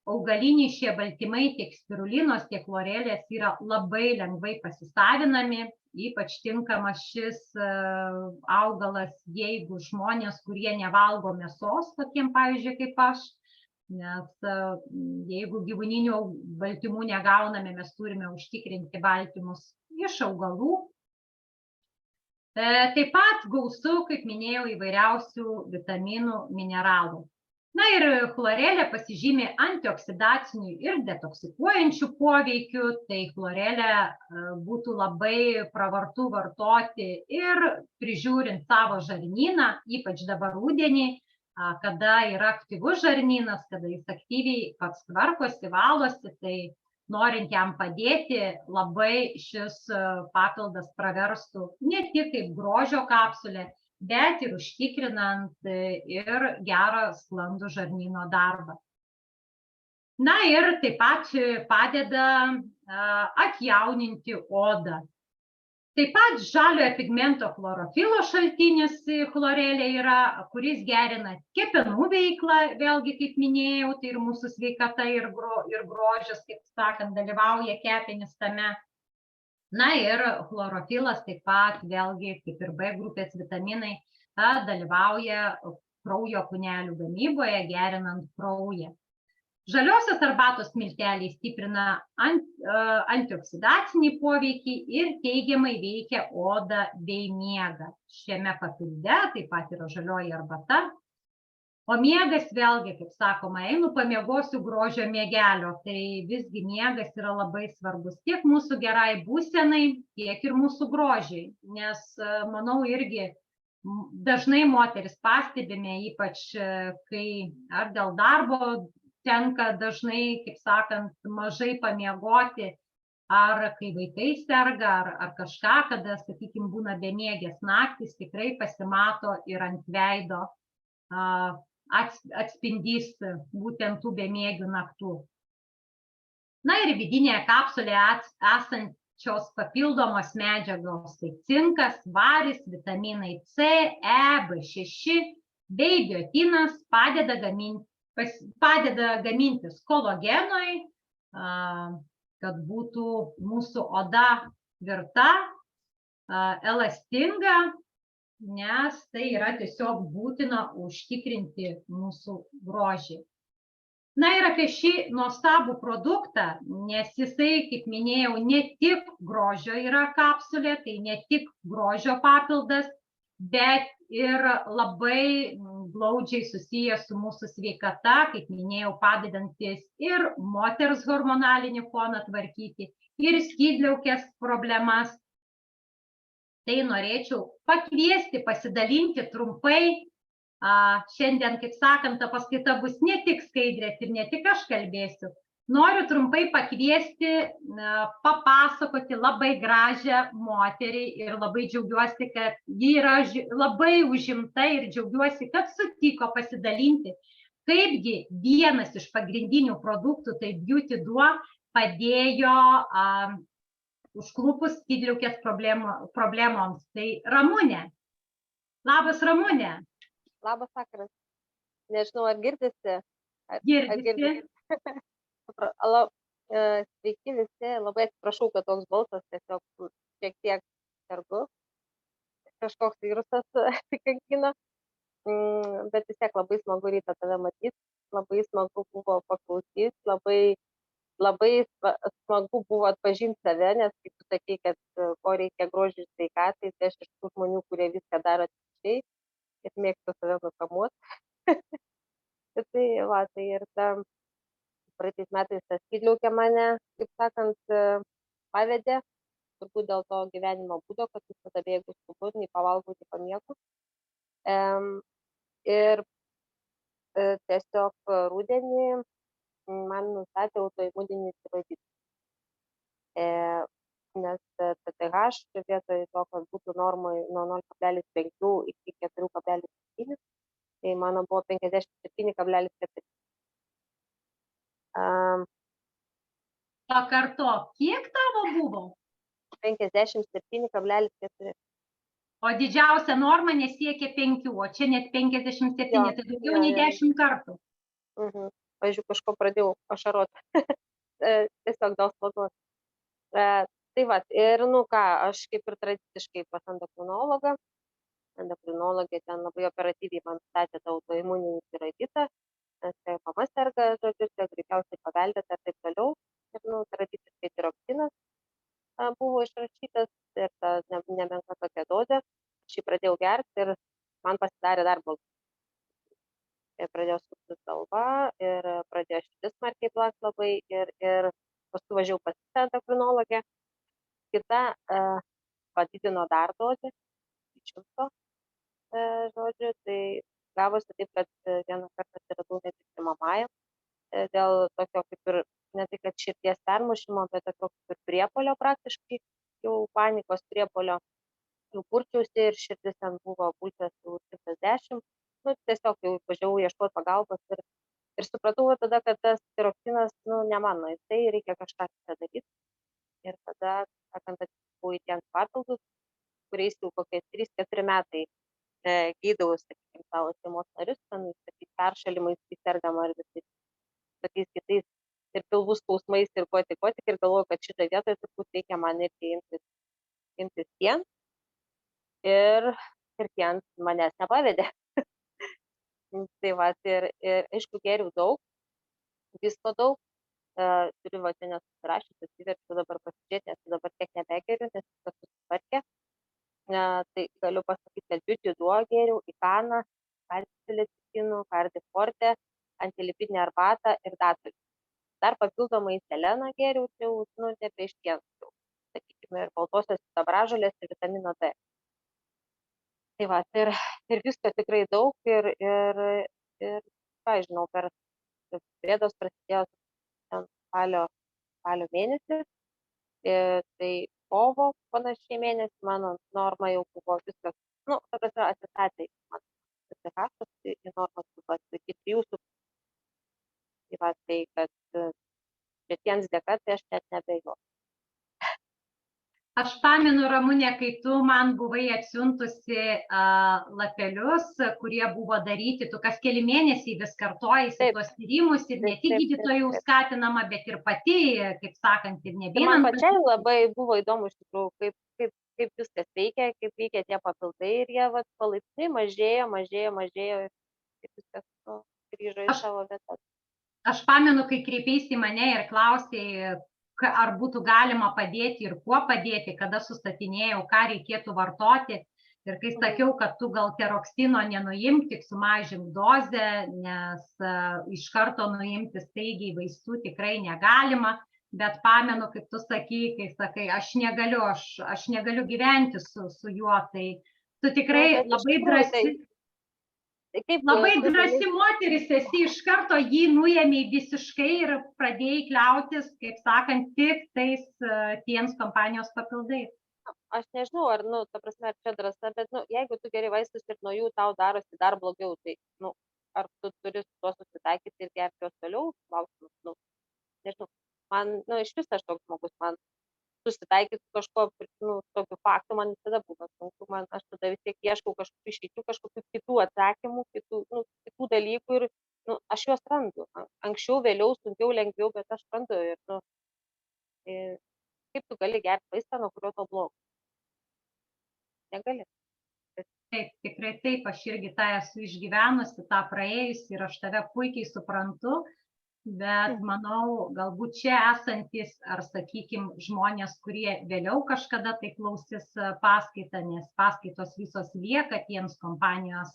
augaliniai šie baltymai, tiek spirulinos, tiek chlorelės yra labai lengvai pasisavinami, ypač tinkamas šis augalas, jeigu žmonės, kurie nevalgo mėsos, tokiem pavyzdžiui kaip aš, nes jeigu gyvūninių baltymų negauname, mes turime užtikrinti baltymus iš augalų. Taip pat gausu, kaip minėjau, įvairiausių vitaminų, mineralų. Na ir chlorelė pasižymi antioksidacinių ir detoksikuojančių poveikių, tai chlorelę būtų labai pravartu vartoti ir prižiūrint savo žarnyną, ypač dabar rudenį, kada yra aktyvus žarnynas, kada jis aktyviai pats tvarkosi, valosi, tai norint jam padėti, labai šis papildas praverstų ne tik kaip grožio kapsulė, bet ir užtikrinant ir gerą sklandų žarnyno darbą. Na ir taip pat padeda atjauninti odą. Taip pat žaliojo pigmento chlorofilo šaltinis chlorelė yra, kuris gerina kepenų veiklą, vėlgi kaip minėjau, tai ir mūsų sveikata ir grožis, kaip sakant, dalyvauja kepenys tame. Na ir chlorofilas taip pat, vėlgi, kaip ir B grupės vitaminai, dalyvauja kraujo kūnelių gamyboje, gerinant kraują. Žaliosios arbatos milteliai stiprina antioksidacinį poveikį ir teigiamai veikia odą bei miegą. Šiame papilde taip pat yra žalioji arbata. O miegas, vėlgi, kaip sakoma, einu pamiegosiu grožio miegelio, tai visgi miegas yra labai svarbus tiek mūsų gerai būsenai, tiek ir mūsų grožiai, nes, manau, irgi dažnai moteris pastebime, ypač kai ar dėl darbo tenka dažnai, kaip sakant, mažai pamiegoti, ar kai vaikai serga, ar kažką, kada, sakykime, būna bemiegės naktis, tikrai pasimato ir ant veido atspindys būtent tų bemiegių naktų. Na ir vidinėje kapsulėje esančios papildomos medžiagos, tai cinkas, varis, vitaminai C, E, B6 bei biotinas padeda gamintis kolagenui, kad būtų mūsų oda tvirta, elastinga, nes tai yra tiesiog būtina užtikrinti mūsų grožį. Na ir apie šį nuostabų produktą, nes jisai, kaip minėjau, ne tik grožio yra kapsulė, tai ne tik grožio papildas, bet ir labai glaudžiai susijęs su mūsų sveikata, kaip minėjau, padedantis ir moters hormonalinį foną tvarkyti, ir skydliaukės problemas. Tai norėčiau pakviesti, pasidalinti trumpai. Šiandien, kaip sakant, ta paskaita bus ne tik skaidrės ir ne tik aš kalbėsiu. Noriu trumpai pakviesti, papasakoti labai gražią moterį ir labai džiaugiuosi, kad ji yra labai užimta ir džiaugiuosi, kad sutiko pasidalinti, kaipgi vienas iš pagrindinių produktų, tai Beauty Duo, padėjo užklupus skydliaukės problemoms. Tai Ramunė. Labas, Ramunė. Labas vakaras. Nežinau, ar girdisi? Girdisi. Sveiki visi, labai atsiprašau, kad toks balsas tiesiog šiek tiek sergu. Kažkoks virusas kankina, bet vis tiek labai smagu rytą tave matyti, labai smagu buvo paklausyti, labai smagu buvo atpažinti save, nes kaip tu sakei, kad ko reikia grožiui sveikatai, tai aš iš tų žmonių, kurie viską daro atvirkščiai ir mėgstu save nukamuoti. Tai ir praeitais metais ta skydliaukė mane, kaip sakant, pavedė, turbūt dėl to gyvenimo būdo, kad visada bėgu skubu, nei pavalgau, nei pamiegu. Ir tiesiog rudenį man nustatė autoimuninį tiroiditas. Nes TTH vietoj to, kad būtų normoje nuo 0,5 iki 4,7, tai mano buvo 57,4. Pakartok, kiek tavo buvo? 57,4. O didžiausia norma nesiekia 5, o čia net 57, tai daugiau nei 10 kartų. pavyzdžiui, kažko pradėjau ašaroti. Tiesiog dėl slogos. Tai va, ir nu ką, aš kaip ir tradiciškai pas endokrinologą, endokrinologė ten labai operatyviai man statė tą autoimuninį tiroiditą, nes tai mama serga, žodžiu, čia greičiausiai paveldėta ir taip toliau. Ir nu, tradiciškai tiroksinas buvo išrašytas ir ta nemenka tokia dozė. Aš jį pradėjau gerti ir man pasidarė dar blogiau. Ir pradėjau suktis galva ir pradėjo širdis smarkiai plakt labai ir paskui važiavau pas kitą endokrinologę. Kita padidino dar dozę, 100, žodžiu, tai gavosi taip, kad vieną kartą atsiradau net ir mamajam dėl tokio kaip ir, ne tai kad širdies permušimo, bet tokio kaip ir priepuolio praktiškai, jau panikos priepuolio, jau purčiausi ir širdis ten buvo pulsas jau 110, nu tiesiog jau važiavau ieškoti pagalbos ir supratau tada, kad tas tiroksinas, nu ne mano, tai reikia kažką kitą daryti. Ir tada, sakant, atsipau į tiems papildus, kuriais jau kokie 3-4 metai gydau, sakykime, savo šeimos narius, ten tokiais peršalimais, kai sergama ar visais tokiais kitais ir pilvų skausmais ir ko tik, ir galvoju, kad šitą vietą turbūt reikia man irgi imtis tien. Ir tien manęs nepavedė. Tai va, ir aišku, geriau daug, visko daug. Turiu va, čia nesusirašyti, atsiverčiu dabar pasižiūrėti, nes dabar tiek nebegeriu, nes viskas susitvarkė. Tai galiu pasakyti, kad biuti-duo geriau, ikaną, kalcilicitinų, kardifortę, antilipidinę arbatą ir datulį. Dar papildomai seleną geriau, tai jau, nu, nebe iš pieno, sakykime, ir baltosios sidabražolės ir vitamino D. Tai va, ir visko tikrai daug ir ką žinau, per bėdos prasidėjo spalio mėnesį, tai kovo panašiai mėnesį mano norma jau buvo viskas, nu, ta prasme, atsistatė man atsirašas į normas buvo iki 3,5. Tai va, tai kad šitiems dėka, tai aš net nebejoju. Aš pamenu, Ramunė, kai tu man buvai atsiuntusi lapelius, kurie buvo daryti, tu kas keli mėnesiai vis kartojasi tuos tyrimus ir ne tik gydytojų skatinama, bet ir pati, kaip sakant, ir ne vienas. Man pačiai labai buvo įdomu iš tikrųjų, kaip viskas veikia, kaip veikia tie papildai ir jie palaipsniui mažėjo ir viskas grįžo į savo vietas. Aš pamenu, kai kreipeisi į mane ir klausėjai, ar būtų galima padėti ir kuo padėti, kada sustatinėjau, ką reikėtų vartoti. Ir kai sakiau, kad tu gal tiroksino nenuimk, tik sumažink dozę, nes iš karto nuimti staigiai vaistų tikrai negalima. Bet pamenu, kaip tu kai sakai, aš negaliu gyventi su juo, tai tu tikrai labai drąsi. Labai drąsi moteris esi, iš karto jį nuėmei visiškai ir pradėjai kliautis, kaip sakant, tik tais tiems kompanijos papildais. Aš nežinau, ar, nu, ta prasme, ar čia drąsa, bet, nu, jeigu tu geri vaistus ir nuo jų tau darosi dar blogiau, tai, nu, ar tu turi su tuo susitaikyti ir gerti juos toliau, klausimas, nu, nežinau, man, nu, iš vis aš toks žmogus, man susitaikyti su kažkuo, nu, tokiu faktu man visada buvo sunku, aš tada vis tiek ieškau kažkokių išeičių, kažkokių kitų atsakymų, kitų dalykų ir, nu, aš juos randu. Anksčiau, vėliau, sunkiau, lengviau, bet aš randu ir, nu, kaip tu gali gerti vaistą, nuo kurio to blogo? Negali. Taip, tikrai taip, aš irgi tą esu išgyvenusi, tą praėjusi ir aš tave puikiai suprantu. Bet manau, galbūt čia esantis, ar sakykime, žmonės, kurie vėliau kažkada tai klausys paskaitą, nes paskaitos visos lieka tiems kompanijos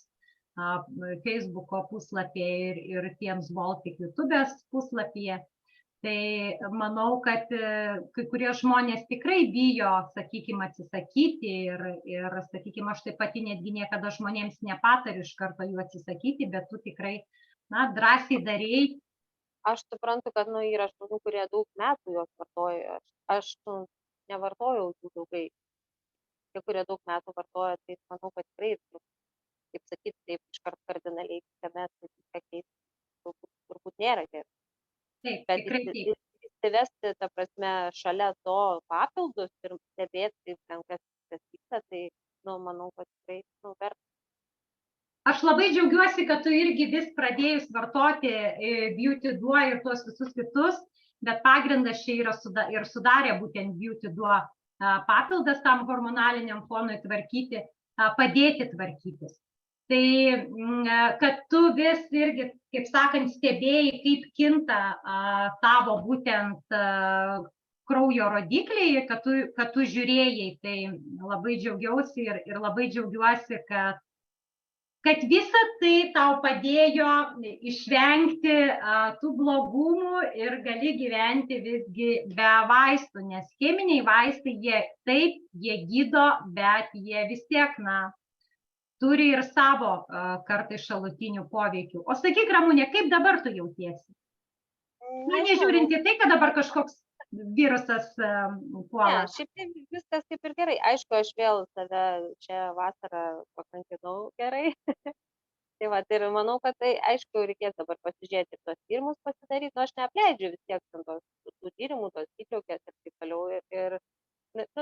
Facebook'o puslapyje ir tiems Baltic YouTube'ės puslapyje. Tai manau, kad kai kurie žmonės tikrai bijo, sakykime, atsisakyti ir sakykime, aš taip pati netgi niekada žmonėms nepatariu iš karto jų atsisakyti, bet tu tikrai, na, drąsiai darei. Aš suprantu, kad, nu, yra žmonių, kurie daug metų juos vartoja. Aš nevartojau jų daugai. Tie, kurie daug metų vartoja, tai manau, kad tikrai, kaip sakyti, taip iš karto kardinaliai, kad turbūt nėra gerai. Taip, bet tikrai taip. Įsivesti, ta prasme, šalia to papildus ir stebėti, kas vyksta, tai, nu, manau, kad tikrai, nu, verta. Aš labai džiaugiuosi, kad tu irgi vis pradėjus vartoti Beauty Duo ir tuos visus kitus, bet pagrindas čia yra ir sudarė būtent Beauty Duo papildas tam hormonaliniam fonui tvarkyti, padėti tvarkytis. Tai, kad tu vis irgi, kaip sakant, stebėjai, kaip kinta tavo būtent kraujo rodikliai, kad tu žiūrėjai, tai labai džiaugiausi ir labai džiaugiuosi, kad visa tai tau padėjo išvengti tų blogumų ir gali gyventi visgi be vaistų, nes cheminiai vaistai, jie gydo, bet jie vis tiek, turi ir savo kartais šalutinių poveikių. O sakyk, Ramunė, kaip dabar tu jautiesi? Nežiūrint į tai, kad dabar kažkoks virusas puola. Ne, šiaip tai viskas kaip ir gerai. Aišku, aš vėl save čia vasarą pakankinau gerai. Tai va, ir manau, kad tai, aišku, reikės dabar pasižiūrėti tos tyrimus pasidaryti, aš neapleidžiu vis tiek tų tyrimų, tos įtraukės ir taip toliau. Ir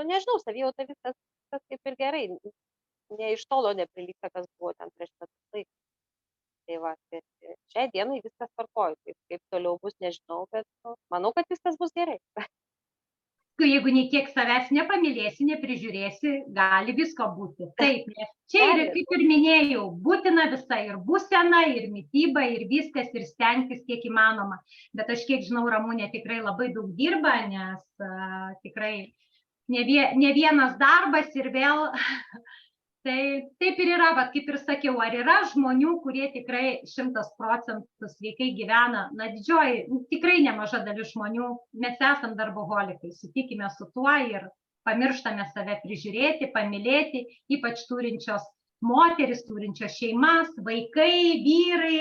nežinau, savijauta viskas kaip ir gerai. Ne iš tolo neprilygsta, kas buvo ten prieš metus laiką. Tai va, šiai dienai viskas tvarkoju. Kaip toliau bus, nežinau, bet manau, kad viskas bus gerai. Jeigu nei tiek savęs nepamylėsi, neprižiūrėsi, gali visko būti. Taip, nes čia ir, kaip ir minėjau, būtina visa ir būsena, ir mityba, ir viskas, ir stengtis kiek įmanoma. Bet aš kiek žinau, Ramunė tikrai labai daug dirba, nes tikrai ne vienas darbas ir vėl... Tai taip ir yra, kaip ir sakiau, ar yra žmonių, kurie tikrai 100% sveikai gyvena, didžioji, tikrai nemaža dalis žmonių, mes esam darboholikai, sutikime su tuo ir pamirštame save prižiūrėti, pamylėti, ypač turinčios moteris, turinčios šeimas, vaikai, vyrai,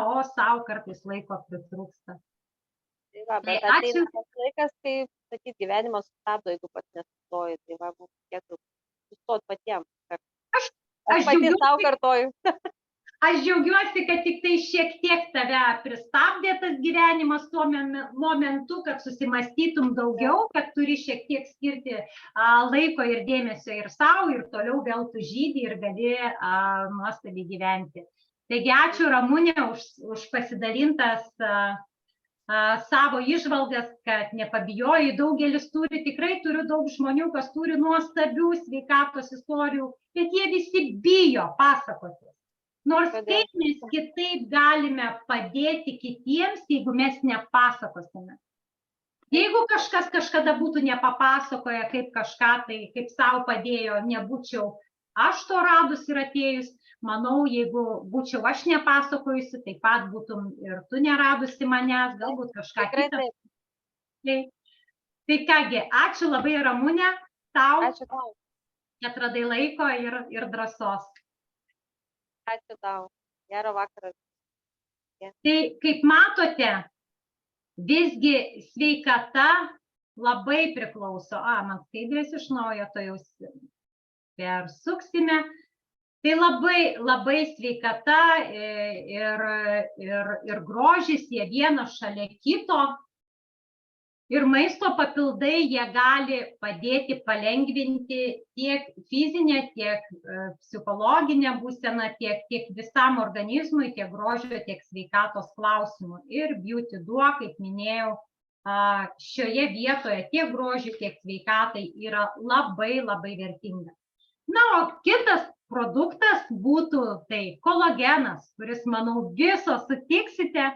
o savo kartais laiko pritrūksta. Tai va, bet ateina tas laikas, kai, sakyt, gyvenimas sustabdo, jeigu pats nesustoji, tai va, mums reikėtų sustot patiems. Aš pati savo kartoju. Aš džiaugiuosi, kad tik tai šiek tiek tave pristabdė tas gyvenimas tuo momentu, kad susimastytum daugiau, kad turi šiek tiek skirti laiko ir dėmesio ir savo, ir toliau vėl tu žydi ir gali nuostabiai gyventi. Taigi ačiū, Ramunė, už pasidalintas savo įžvalgas, kad nepabijojai, daugelis tikrai turiu daug žmonių, kas turi nuostabių sveikatos istorijų, bet jie visi bijo pasakoti. Nors kaip mes kitaip galime padėti kitiems, jeigu mes nepasakosime. Jeigu kažkas kažkada būtų nepapasakoję, kaip kažką tai, kaip savo padėjo, nebūčiau aš to radus ir atėjus, manau, jeigu būčiau aš nepasakojusi, taip pat būtum ir tu neradusi manęs, galbūt kažką kitą. Tai kągi, ačiū labai, Ramunė, tau, kad radai laiko ir drąsos. Ačiū tau, gero vakaro. Tai kaip matote, visgi sveikata labai priklauso. Man skaidrės iš naujo, to jau persuksime. Tai labai sveikata ir grožis, jie vienas šalia kito. Ir maisto papildai jie gali padėti palengvinti tiek fizinę, tiek psichologinę būseną, tiek visam organizmui, tiek grožio, tiek sveikatos klausimų. Ir Beauty Duo, kaip minėjau, šioje vietoje tiek grožiui, tiek sveikatai yra labai vertinga. O kitas produktas būtų tai kolagenas, kuris, manau, visos sutiksite,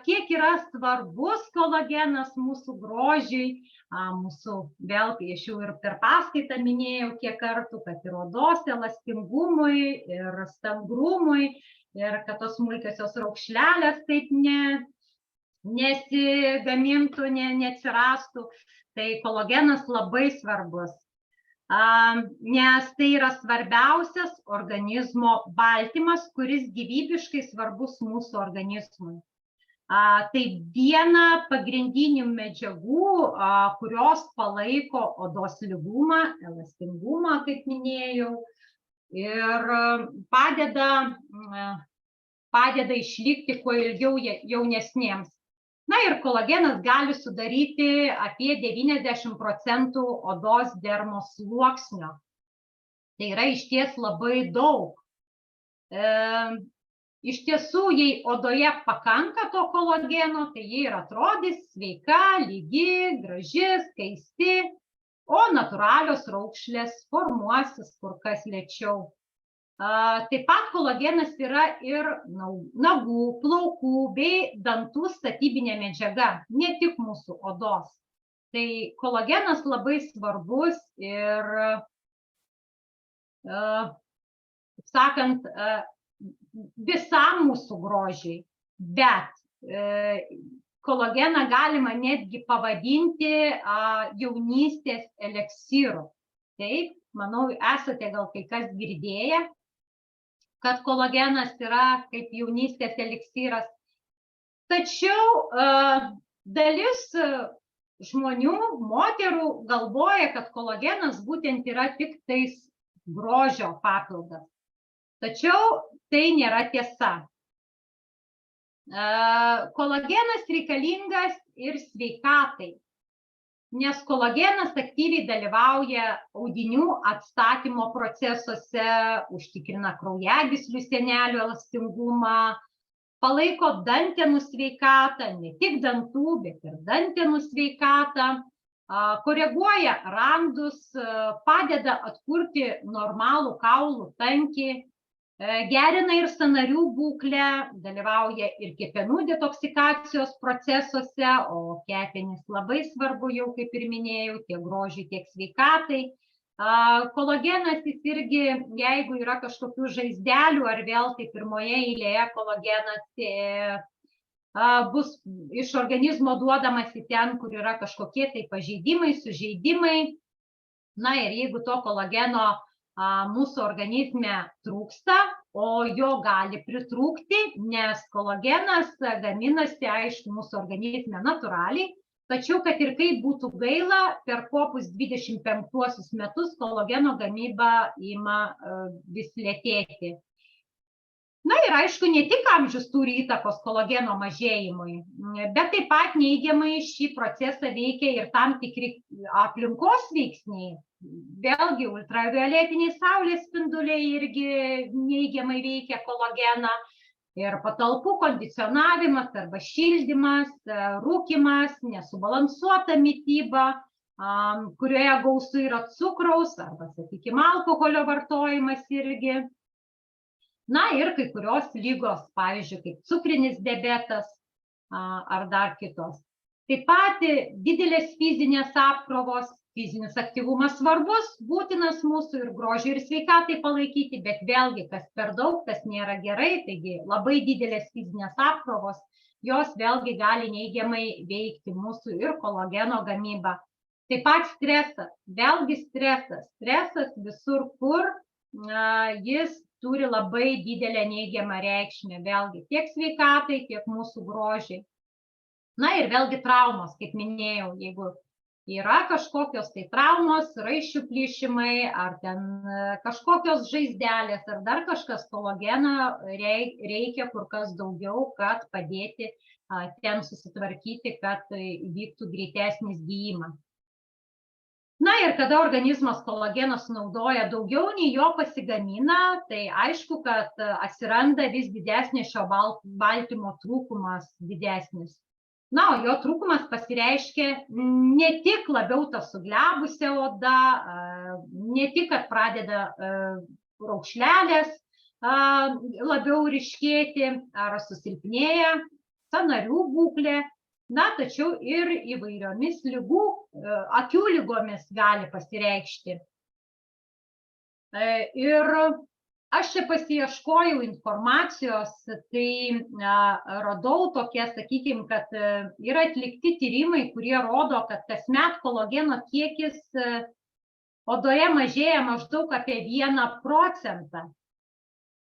kiek yra svarbus kolagenas mūsų grožiui, mūsų, vėl, aš jau ir per paskaitą minėjau kiek kartų, kad ir odos elastingumui, ir stangrumui, ir kad tos smulkiosios raukšlelės taip nesigamintų, neatsirastų. Tai kolagenas labai svarbus. Nes tai yra svarbiausias organizmo baltymas, kuris gyvybiškai svarbus mūsų organizmui. Tai viena pagrindinių medžiagų, kurios palaiko odos lygumą, elastingumą, kaip minėjau, ir padeda išlikti kuo ilgiau jaunesniems. Ir kolagenas gali sudaryti apie 90% odos dermos sluoksnio. Tai yra išties labai daug. iš tiesų, jei odoje pakanka to kolageno, tai ji ir atrodys sveika, lygi, graži, skaisti, o natūralios raukšlės formuosis kur kas lėčiau. Taip pat kolagenas yra ir nagų, plaukų bei dantų statybinė medžiaga, ne tik mūsų odos. Tai kolagenas labai svarbus ir, taip sakant, visam mūsų grožiai, bet kolageną galima netgi pavadinti jaunystės eleksyru. Taip, manau, esate gal kai kas girdėję, kad kolagenas yra kaip jaunystės eleksyras. Tačiau dalis žmonių, moterų galvoja, kad kolagenas būtent yra tik tais grožio papildas. Tačiau tai nėra tiesa. Kolagenas reikalingas ir sveikatai, nes kolagenas aktyviai dalyvauja audinių atstatymo procesuose, užtikrina kraujagyslių sienelių elastingumą, palaiko dantenų sveikatą, ne tik dantų, bet ir dantenų sveikatą, koreguoja randus, padeda atkurti normalų kaulų tankį, gerina ir sąnarių būklę, dalyvauja ir kepenų detoksikacijos procesuose, o kepenys labai svarbu, jau kaip ir minėjau, tiek grožiui, tiek sveikatai. Kolagenas jis irgi, jeigu yra kažkokių žaizdelių, ar vėl tai pirmoje eilėje kolagenas bus iš organizmo duodamas į ten, kur yra kažkokie tai pažeidimai, sužeidimai. Na ir jeigu to kolageno mūsų organizme trūksta, o jo gali pritrūkti, nes kolagenas gaminasi, aišku, mūsų organizme natūraliai, tačiau, kad ir kaip būtų gaila, per kokius 25 metus kolageno gamyba ima vis lėtėti. Na ir aišku, ne tik amžius turi įtakos kolageno mažėjimui, bet taip pat neigiamai šį procesą veikia ir tam tikri aplinkos veiksniai. Vėlgi, ultravioletiniai saulės spinduliai irgi neigiamai veikia kolageną, ir patalpų kondicionavimas arba šildymas, rūkymas, nesubalansuota mityba, kurioje gausu yra cukraus arba, sakykime, alkoholio vartojimas irgi. Na ir kai kurios ligos, pavyzdžiui, kaip cukrinis diabetas ar dar kitos. Taip pat didelės fizinės apkrovos, fizinis aktyvumas svarbus, būtinas mūsų ir grožiui, ir sveikatai palaikyti, bet vėlgi, kas per daug, tas nėra gerai, taigi labai didelės fizinės apkrovos, jos vėlgi gali neigiamai veikti mūsų ir kolageno gamybą. Taip pat stresas, vėlgi stresas visur, kur jis turi labai didelę neigiamą reikšmę, vėlgi tiek sveikatai, tiek mūsų grožiai. Na ir vėlgi traumos, kaip minėjau, jeigu yra kažkokios tai traumos, raiščių plyšimai, ar ten kažkokios žaizdelės, ar dar kažkas, kolageno reikia kur kas daugiau, kad padėti ten susitvarkyti, kad vyktų greitesnis gijimas. Na ir kada organizmas kolageno sunaudoja daugiau nei jo pasigamina, tai aišku, kad atsiranda vis didesnis šio baltymo trūkumas didesnis. Na, o jo trūkumas pasireiškia ne tik labiau ta suglebusia oda, ne tik, kad pradeda raukšlelės labiau ryškėti ar susilpnėja sąnarių būklė, na, tačiau ir įvairiomis ligų, akių ligomis gali pasireikšti. Ir aš čia pasiieškojau informacijos, tai radau tokie, sakykime, kad yra atlikti tyrimai, kurie rodo, kad kasmet kolageno kiekis odoje mažėja maždaug apie 1%.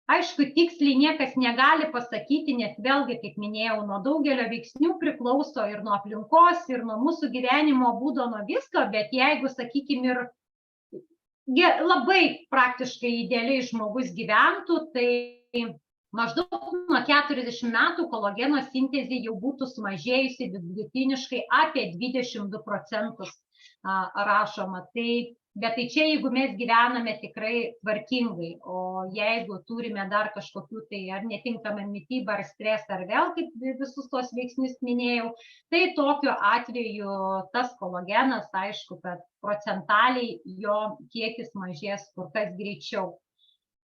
Aišku, tiksliai niekas negali pasakyti, nes vėlgi, kaip minėjau, nuo daugelio veiksnių priklauso ir nuo aplinkos, ir nuo mūsų gyvenimo būdo, nuo visko, bet jeigu, sakykime, ir labai praktiškai idealiai žmogus gyventų, tai maždaug nuo 40 metų kolageno sintezė jau būtų sumažėjusi vidutiniškai apie 22% rašoma. Tai Bet tai čia, jeigu mes gyvename tikrai tvarkingai, o jeigu turime dar kažkokių tai ar netinkamą mitybą, ar stresą, ar vėl kaip visus tos veiksnius minėjau, tai tokiu atveju tas kolagenas, aišku, kad procentaliai jo kiekis mažės kur kas greičiau.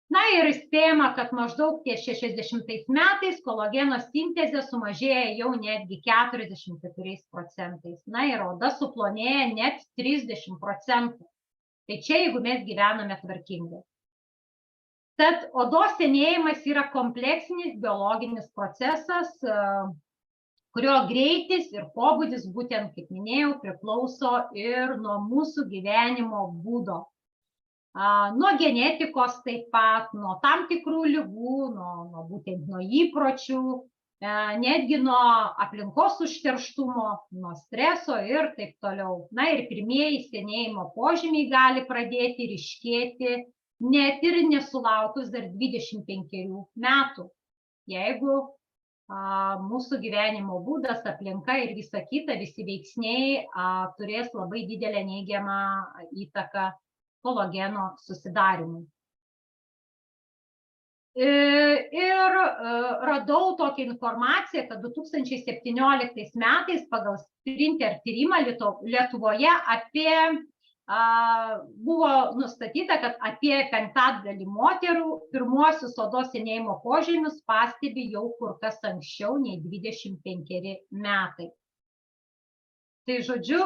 Na ir įspėjama, kad maždaug ties 60 metais kolageno sintezė sumažėja jau netgi 44%. Na ir oda suplonėja net 30%. Tai čia, jeigu mes gyvename tvarkingai. Tad odos senėjimas yra kompleksinis biologinis procesas, kurio greitis ir pobūdis, būtent, kaip minėjau, priklauso ir nuo mūsų gyvenimo būdo. Nuo genetikos taip pat, nuo tam tikrų ligų, būtent nuo įpročių, netgi nuo aplinkos užterštumo, nuo streso ir taip toliau. Na ir pirmieji senėjimo požymiai gali pradėti ryškėti net ir nesulaukus dar 25 metų, jeigu mūsų gyvenimo būdas, aplinka ir visa kita, visi veiksniai turės labai didelę neigiamą įtaką kolageno susidarimui. Ir radau tokią informaciją, kad 2017 metais pagal Sprinter tyrimą Lietuvoje buvo nustatyta, kad apie 5% moterų pirmuosius odos senėjimo požymius pastebi jau kur kas anksčiau nei 25 metai. Tai žodžiu,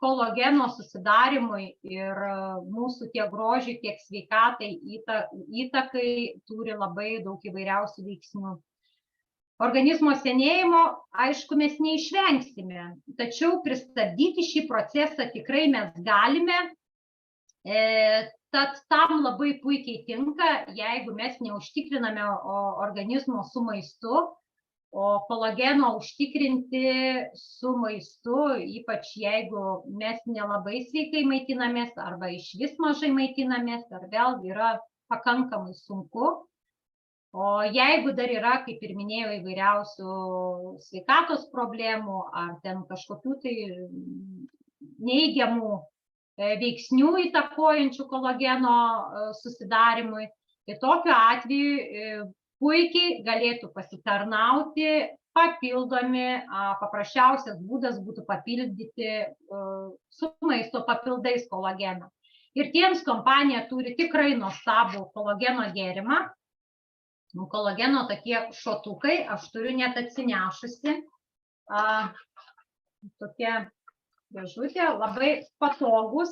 kolageno susidarimui ir mūsų tiek grožiui, tiek sveikatai įtakai turi labai daug įvairiausių veiksnių. Organizmo senėjimo, aišku, mes neišvengsime, tačiau pristabdyti šį procesą tikrai mes galime, tad tam labai puikiai tinka, jeigu mes neužtikriname organizmo su maistu, o kolageno užtikrinti su maistu, ypač jeigu mes nelabai sveikai maitinamės arba iš vis mažai maitinamės, ar vėlgi yra pakankamai sunku. O jeigu dar yra, kaip ir minėjau, įvairiausių sveikatos problemų ar ten kažkokių tai neigiamų veiksnių įtakojančių kolageno susidarimui, tai tokiu atveju puikiai galėtų pasitarnauti papildomi, paprasčiausias būdas būtų papildyti su maisto papildais kolageną. Ir tiems kompanija turi tikrai nuostabų kolageno gėrimą. Kolageno tokie šotukai, aš turiu net atsinešusi. Tokie dėžutė, labai patogus.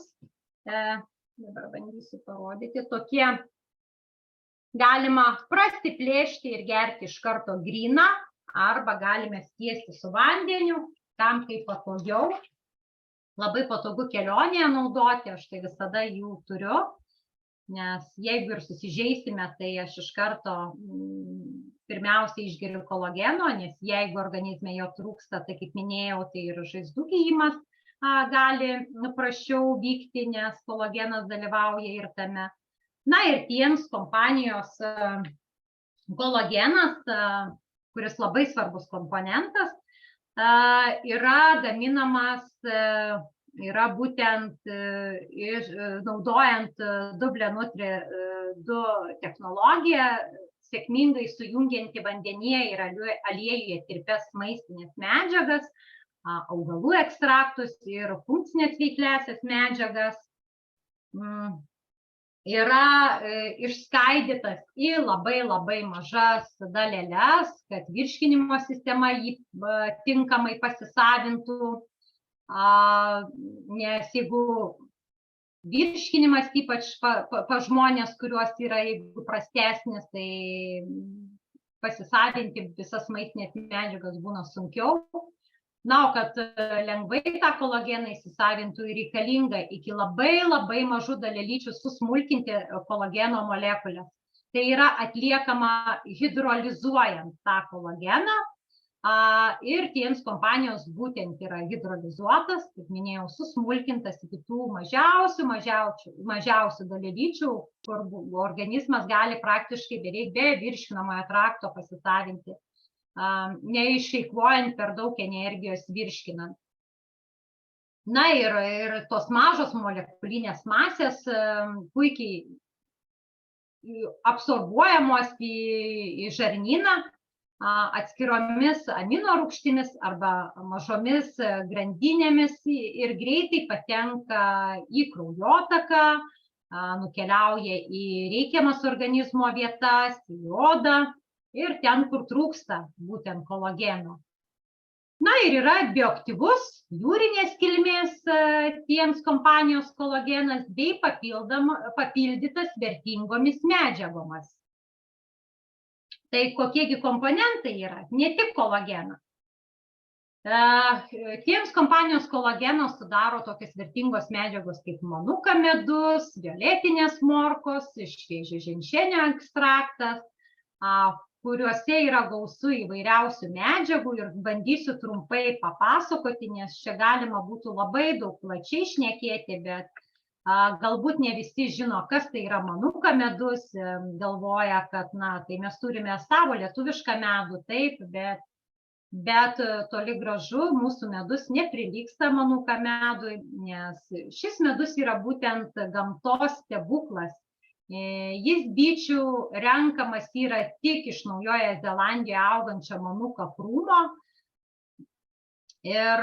Dabar bandysiu parodyti. Tokie galima prasiplėšti ir gerti iš karto gryną, arba galime skiesti su vandeniu, tam kaip patogiau. Labai patogu kelionėje naudoti, aš tai visada jų turiu, nes jeigu ir susižeisime, tai aš iš karto pirmiausia išgeriu kolageno, nes jeigu organizme jo trūksta, tai kaip minėjau, tai ir žaizdų gijimas gali prasčiau vykti, nes kolagenas dalyvauja ir tame. Na ir tiems kompanijos kolagenas, kuris labai svarbus komponentas, yra gaminamas, yra būtent naudojant Dublenutri 2 technologiją, sėkmingai sujungianti vandenyje ir aliejuje tirpias maistinės medžiagas, augalų ekstraktus ir funkcinės veikliąsias medžiagas. Yra išskaidytas į labai mažas daleles, kad virškinimo sistema jį tinkamai pasisavintų, nes jeigu virškinimas, ypač pa žmonės, kuriuos yra, jeigu prastesnis, tai pasisavinti visas maistinės medžiagas būna sunkiau. Na, o kad lengvai tą kolageną įsisavintų, reikalinga iki labai mažų dalelyčių susmulkinti kolageno molekulės. Tai yra atliekama hidrolizuojant tą kolageną ir tiems kompanijos būtent yra hidrolizuotas, kaip minėjau, susmulkintas iki tų mažiausių dalelyčių, kur organizmas gali praktiškai beveik be virškinamojo trakto pasisavinti, neišeikvojant per daug energijos virškinant. Na ir tos mažos molekulinės masės puikiai absorbuojamos į žarnyną atskiromis amino rūgštimis arba mažomis grandinėmis ir greitai patenka į kraujotaką, nukeliauja į reikiamas organizmo vietas, į odą ir ten, kur trūksta būtent kolageno. Na ir yra bioaktyvus jūrinės kilmės tiems kompanijos kolagenas bei papildytas vertingomis medžiagomis. Tai kokiegi komponentai yra, ne tik kolagenas. Tiems kompanijos kolagenos sudaro tokios vertingos medžiagos kaip manuka medus, violetinės morkos, šviežio ženšenio ekstraktas, kuriuose yra gausu įvairiausių medžiagų ir bandysiu trumpai papasakoti, nes čia galima būtų labai daug plačiai šnekėti, bet galbūt ne visi žino, kas tai yra manuka medus, galvoja, kad tai mes turime savo lietuvišką medų, taip, bet toli gražu mūsų medus neprilygsta manuka medui, nes šis medus yra būtent gamtos stebuklas. Jis bičių renkamas yra tik iš Naujojoje Zelandijoje augančio manuka krūmo ir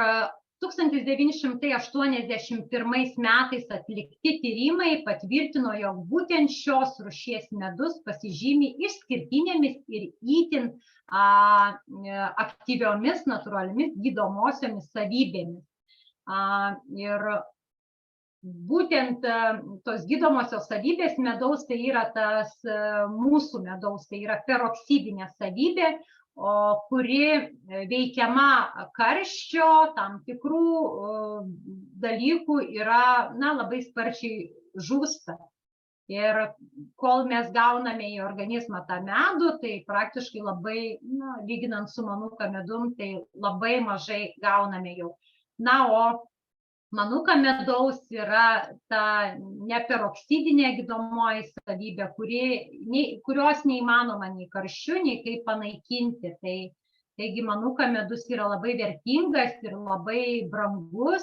1981 metais atlikti tyrimai patvirtino, jog būtent šios rūšies medus pasižymi išskirtinėmis ir itin aktyviomis natūraliomis gydomosiomis savybėmis. Ir būtent tos gydomosios savybės medaus, tai yra tas mūsų medaus, tai yra peroksidinė savybė, kuri veikiama karščio, tam tikrų dalykų yra labai sparčiai žūsta. Ir kol mes gauname į organizmą tą medų, tai praktiškai labai, lyginant su manuka medum, tai labai mažai gauname jau. Na, o manuka medaus yra ta neperoksidinė gydomoji savybė, kurios neįmanoma nei karščiu, nei kaip panaikinti. Taigi manuka medus yra labai vertingas ir labai brangus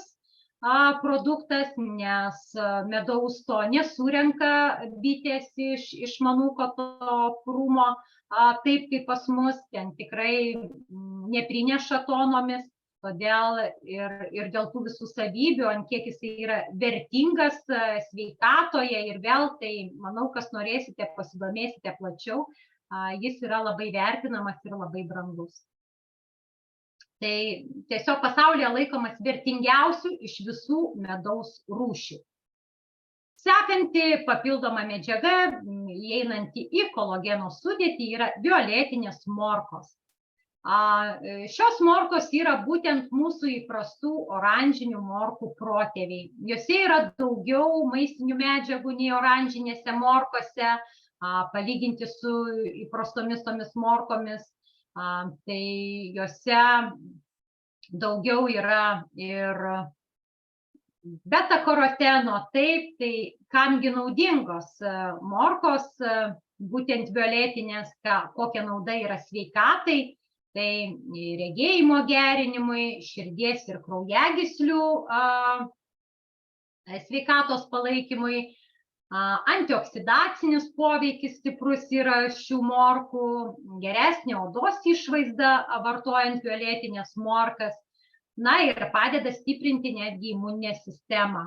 produktas, nes medaus to nesurenka bitės iš manuko to krūmo, taip kaip pas mus, ten tikrai neprineša tonomis. Todėl ir dėl tų visų savybių, ant kiek jis yra vertingas sveikatoje ir vėl, tai manau, kas norėsite, pasidomėsite plačiau, jis yra labai vertinamas ir labai brangus. Tai tiesiog pasaulyje laikomas vertingiausių iš visų medaus rūšių. Sekanti papildoma medžiaga, įeinanti į kolageno sudėtį, yra violetinės morkos. Šios morkos yra būtent mūsų įprastų oranžinių morkų protėviai. Jose yra daugiau maistinių medžiagų nei oranžinėse morkose, palyginti su įprastomis tomis morkomis. Tai jose daugiau yra ir beta-karoteno, taip, tai kamgi naudingos morkos, būtent violetinės, kokia nauda yra sveikatai. Tai regėjimo gerinimui, širdies ir kraujagyslių sveikatos palaikymui, antioksidacinis poveikis stiprus yra šių morkų, geresnė odos išvaizda vartojant violetinės morkas, na ir padeda stiprinti netgi imuninę sistemą.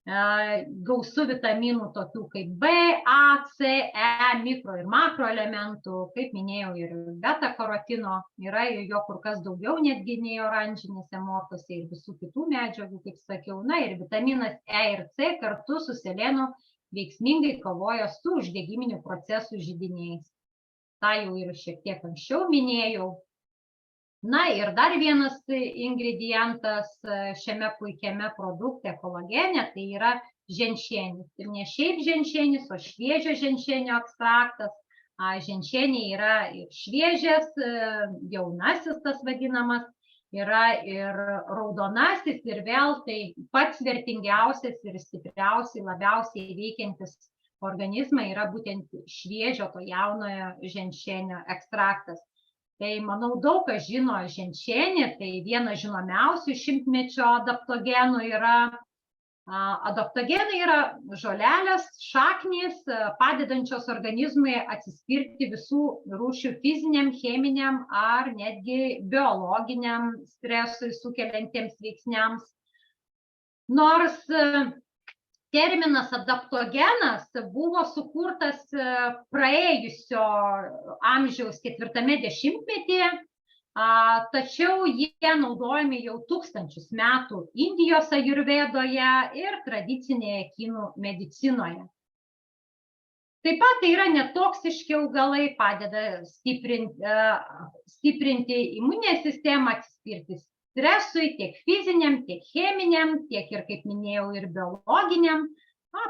Gausu vitaminų tokių kaip B, A, C, E, mikro ir makroelementų, kaip minėjau, ir beta-karotino, yra jo kur kas daugiau netgi nei oranžinėse morkose ir visų kitų medžiagų, kaip sakiau. Na ir vitaminas E ir C kartu su selenu veiksmingai kovoja su uždegiminių procesų židiniais. Ta jau ir šiek tiek anksčiau minėjau. Na ir dar vienas ingredientas šiame puikiame produkte kolagene, tai yra ženšenis. Ir ne šiaip ženšenis, o šviežio ženšenio ekstraktas. Ženšeniai yra ir šviežias, jaunasis tas vadinamas, yra ir raudonasis, ir vėl tai pats vertingiausias ir stipriausiai, labiausiai veikiantis organizmą yra būtent šviežio to jaunojo ženšenio ekstraktas. Tai, manau, daug kas žino ženšenį, tai vienas žinomiausių šimtmečio adaptogenų yra. Adaptogenai yra žolelės, šaknys, padedančios organizmui atsispirti visų rūšių fiziniam, cheminiam ar netgi biologiniam stresui sukeliantiems veiksniams. Nors terminas adaptogenas buvo sukurtas praėjusio amžiaus 4 dešimtmetyje, tačiau jie naudojami jau tūkstančius metų Indijos ajurvedoje ir tradicinėje kinų medicinoje. Taip pat tai yra netoksiški augalai, padeda stiprinti imuninę sistemą, atsispirti stresui, tiek fiziniam, tiek cheminiam, tiek ir, kaip minėjau, ir biologiniam,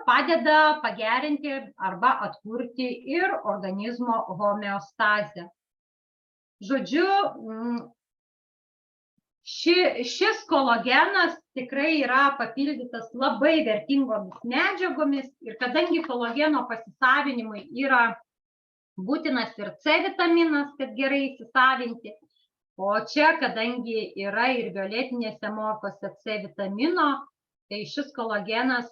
padeda pagerinti arba atkurti ir organizmo homeostazę. Žodžiu, šis kolagenas tikrai yra papildytas labai vertingomis medžiagomis ir kadangi kolageno pasisavinimui yra būtinas ir C vitaminas, kad gerai įsisavinti, o čia, kadangi yra ir violetinėse morkose C vitamino, tai šis kolagenas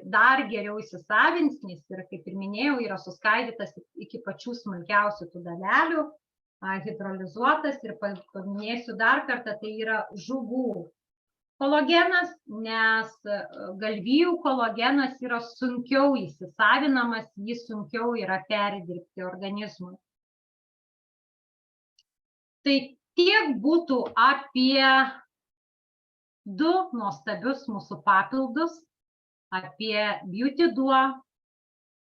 dar geriau įsisavins, nes ir, kaip ir minėjau, yra suskaidytas iki pačių smulkiausių tų dalelių, hidrolizuotas ir paminėsiu dar kartą, tai yra žuvų kolagenas, nes galvijų kolagenas yra sunkiau įsisavinamas, jis sunkiau yra perdirbti organizmui. Tai tiek būtų apie 2 nuostabius mūsų papildus, apie Beauty Duo,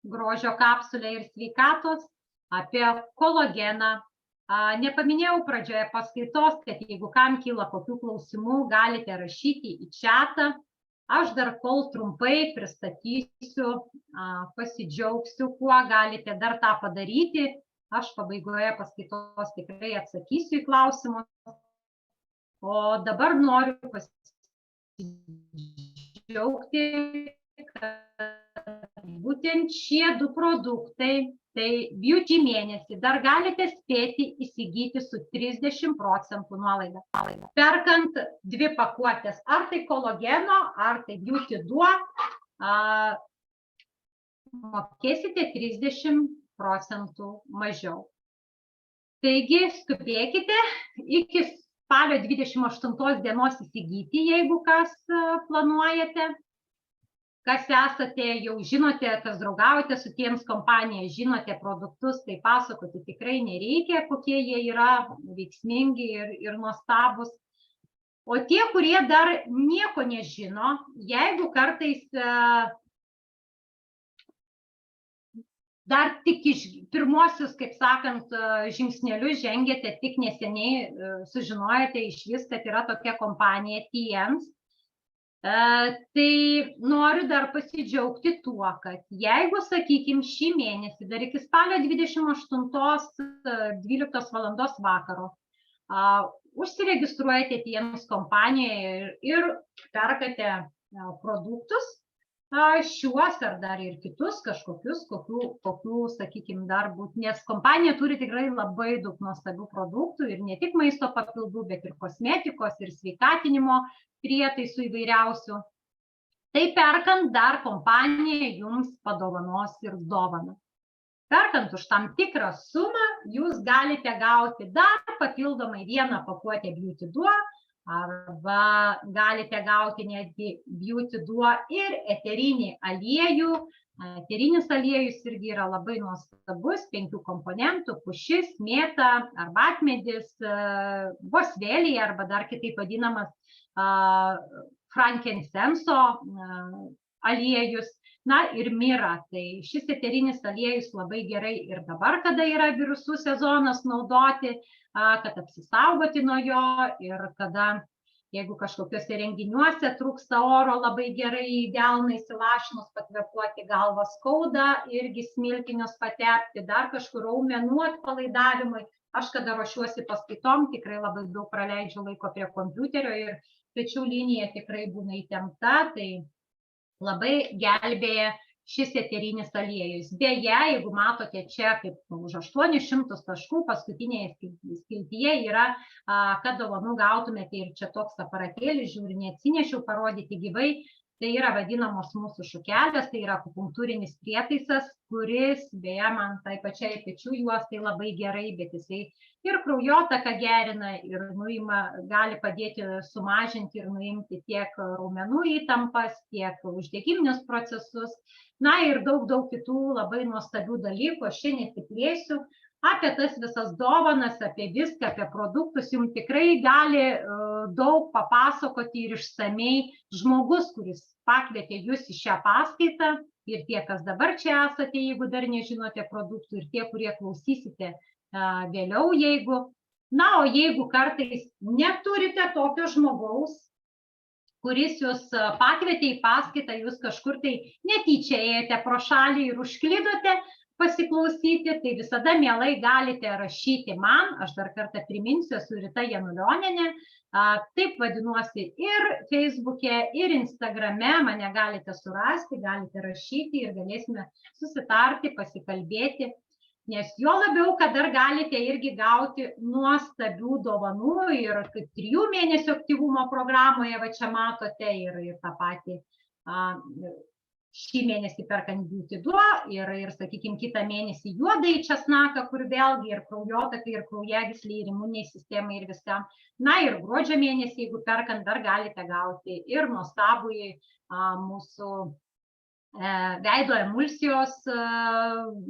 grožio kapsulę ir sveikatos, apie kolageną. Nepaminėjau pradžioje paskaitos, kad jeigu kam kyla kokių klausimų, galite rašyti į čatą. Aš dar kol trumpai pristatysiu, pasidžiaugsiu, kuo galite dar tą padaryti. Aš pabaigoje paskaitos tikrai atsakysiu į klausimus. O dabar noriu pasidžiaugti, kad būtent šie 2 produktai, tai Beauty mėnesį dar galite spėti įsigyti su 30% nuolaida. Perkant 2 pakuotės, ar tai kolageno, ar tai Beauty Duo, mokėsite 30% mažiau. Taigi skubėkite iki spalio 28 dienos įsigyti, jeigu kas planuojate. Kas esate, jau žinote, kas draugaujate su tiems kompanija, žinote produktus, tai pasakoti tikrai nereikia, kokie jie yra veiksmingi ir nuostabus. O tie, kurie dar nieko nežino, jeigu kartais dar tik pirmuosius, kaip sakant, žingsnelius žengėte, tik neseniai sužinojate išvis, kad yra tokia kompanija TIENS, tai noriu dar pasidžiaugti tuo, kad jeigu, sakykime, šį mėnesį, dar iki spalio 28:12 valandos vakaro, užsiregistruojate TIENS kompanijoje ir perkate produktus, šiuos ar dar ir kitus kažkokius, kokių, sakykime, dar būt, nes kompanija turi tikrai labai daug nuostabių produktų ir ne tik maisto papildų, bet ir kosmetikos ir sveikatinimo prietaisų įvairiausių. Tai perkant dar kompanija jums padovanos ir dovaną. Perkant už tam tikrą sumą, jūs galite gauti dar papildomai 1 pakuotę Beauty Duo, arba galite gauti netgi Beauty Duo ir eterinį aliejų. Eterinis aliejus irgi yra labai nuostabus, 5 komponentų, pušis, mėta, arbatmedis, bosvėlija arba dar kitaip vadinamas frankincenso aliejus, na ir mira. Tai šis eterinis aliejus labai gerai ir dabar, kada yra virusų sezonas, naudoti, kad apsisaugoti nuo jo ir kada, jeigu kažkokiuose renginiuose trūksta oro, labai gerai į delną įsilašinus pakvėpuoti, galvą skauda, irgi smilkinius patepti, dar kažkur raumenų atpalaidavimui. Aš kada ruošiuosi paskaitom, tikrai labai daug praleidžiu laiko prie kompiuterio ir pečių linija tikrai būna įtempta, tai labai gelbėja šis eterinis aliejus. Beje, jeigu matote čia kaip už 800 taškų, paskutinėje skiltyje yra, kad dovanų gautumėte, ir čia toks aparatėlis, žiūri, neatsinešiau parodyti gyvai, tai yra vadinamos mūsų šukelės, tai yra akupunktūrinis prietaisas, kuris, beje, man tai pačiai pečių juostai labai gerai, bet jisai ir kraujotaką gerina, ir gali padėti sumažinti ir nuimti tiek raumenų įtampas, tiek uždegiminius procesus, na ir daug kitų labai nuostabių dalykų. Aš čia nesiplėsiu. Apie tas visas dovanas, apie viską, apie produktus jums tikrai gali daug papasakoti ir išsamei žmogus, kuris pakvietė jūs į šią paskaitą, ir tie, kas dabar čia esate, jeigu dar nežinote produktų, ir tie, kurie klausysite vėliau, jeigu. Na, o jeigu kartais neturite tokio žmogaus, kuris jūs pakvietė į paskaitą, jūs kažkur tai netyčia ėjate pro šalį ir užklydote pasiklausyti, tai visada mielai galite rašyti man. Aš dar kartą priminsiu, esu Rita Janulionienė, taip vadinuosi ir Facebook'e, ir Instagram'e, mane galite surasti, galite rašyti ir galėsime susitarti, pasikalbėti, nes jo labiau, kad dar galite irgi gauti nuostabių dovanų, ir kaip 3 mėnesių aktyvumo programoje, va čia matote, ir tą patį šį mėnesį perkant Beauty Duo, ir sakykime, kitą mėnesį juodąjį česnaką, kur vėlgi ir kraujotakai, ir kraujagysliai, ir imuniniai sistemai, ir viskam. Na ir gruodžio mėnesį, jeigu perkant, dar galite gauti ir nuostabųjį mūsų veido emulsijos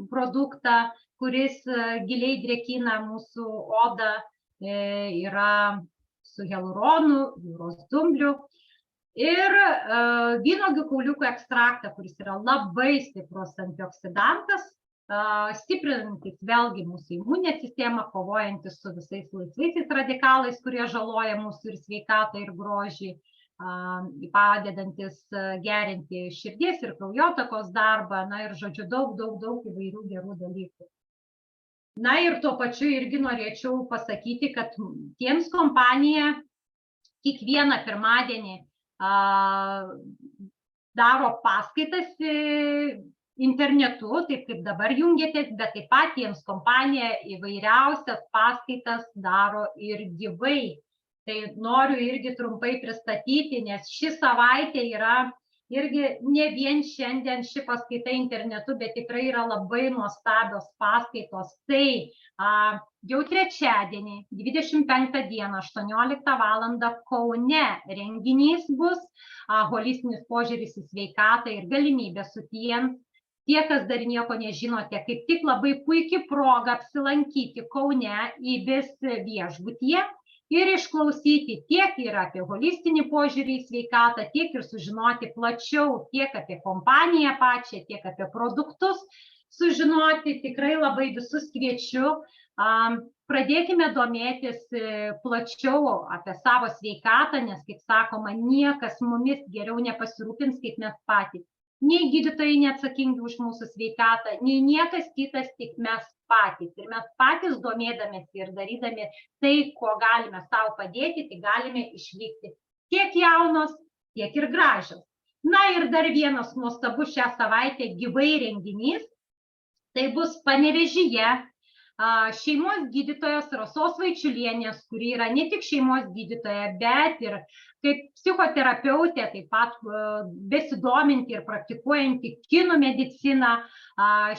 produktą, kuris giliai drėkina mūsų odą, yra su hialuronu, jūros dumbliu. Ir vynuogių kauliukų ekstraktą, kuris yra labai stiprus antioksidantas, stiprinantis vėlgi mūsų imuninę sistemą, kovojantis su visais laisvaisiais radikalais, kurie žaloja mūsų ir sveikatą, ir grožį, padedantis gerinti širdies ir kraujotakos darbą, na ir žodžiu daug įvairių gerų dalykų. Na ir tuo pačiu irgi norėčiau pasakyti, kad tiems kompanija kiekvieną pirmadienį daro paskaitas internetu, taip kaip dabar jungiatės, bet taip pat jiems kompanija įvairiausias paskaitas daro ir gyvai. Tai noriu irgi trumpai pristatyti, nes ši savaitė yra irgi ne vien šiandien ši paskaita internetu, bet tikrai yra labai nuostabios paskaitos. Tai jau trečiadienį, 25 dieną, 18 valandą Kaune renginys bus, holistinis požiūris į sveikatą ir galimybė su tiems. Tie, kas dar nieko nežinote, kaip tik labai puikiai proga apsilankyti Kaune Ibis viešbutyje ir išklausyti tiek ir apie holistinį požiūrį į sveikatą, tiek ir sužinoti plačiau tiek apie kompaniją pačią, tiek apie produktus sužinoti. Tikrai labai visus kviečiu. Pradėkime domėtis plačiau apie savo sveikatą, nes, kaip sakoma, niekas mumis geriau nepasirūpins kaip mes patys. Nei gydytojai neatsakingi už mūsų sveikatą, nei niekas kitas, tik mes patys. Ir mes patys domėdamės ir darydami tai, ko galime savo padėti, tai galime išlikti tiek jaunos, tiek ir gražios. Na ir dar vienas nuostabus šią savaitę gyvai renginys. Tai bus Panevėžyje šeimos gydytojos Rasos Vaičiulienės, kuri yra ne tik šeimos gydytoja, bet ir kaip psichoterapeutė, taip pat besidominti ir praktikuojanti kinų mediciną.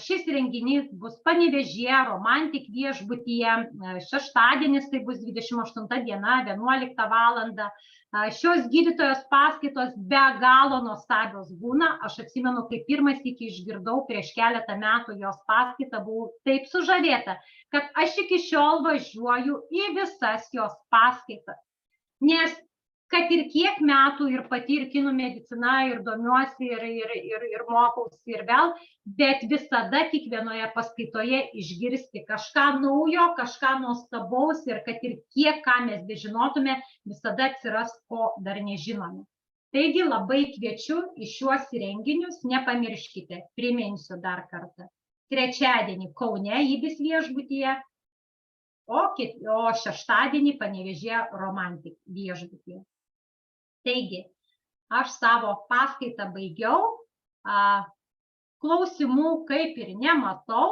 Šis renginys bus Panevėžyje, Romantik viešbutyje, šeštadienis, tai bus 28 diena, 11 valandą. Šios gydytojos paskaitos be galo nuostabios būna. Aš atsimenu, kai pirmas iki išgirdau prieš keletą metų jos paskaitą, buvau taip sužavėta, kad aš iki šiol važiuoju į visas jos paskaitas. Nes kad ir kiek metų ir pati ir kinų medicina, ir domiuosi, ir mokausi, ir vėl, bet visada kiekvienoje paskaitoje išgirsti kažką naujo, kažką nuostabaus, ir kad ir kiek ką mes bežinotume, visada atsiras, ko dar nežinome. Taigi labai kviečiu į šiuos renginius, nepamirškite, priminsiu dar kartą. Trečiadienį Kaune Ibis viešbutyje, o šeštadienį Panevėžyje Romantik viešbutyje. Taigi, aš savo paskaitą baigiau, klausimų kaip ir nematau.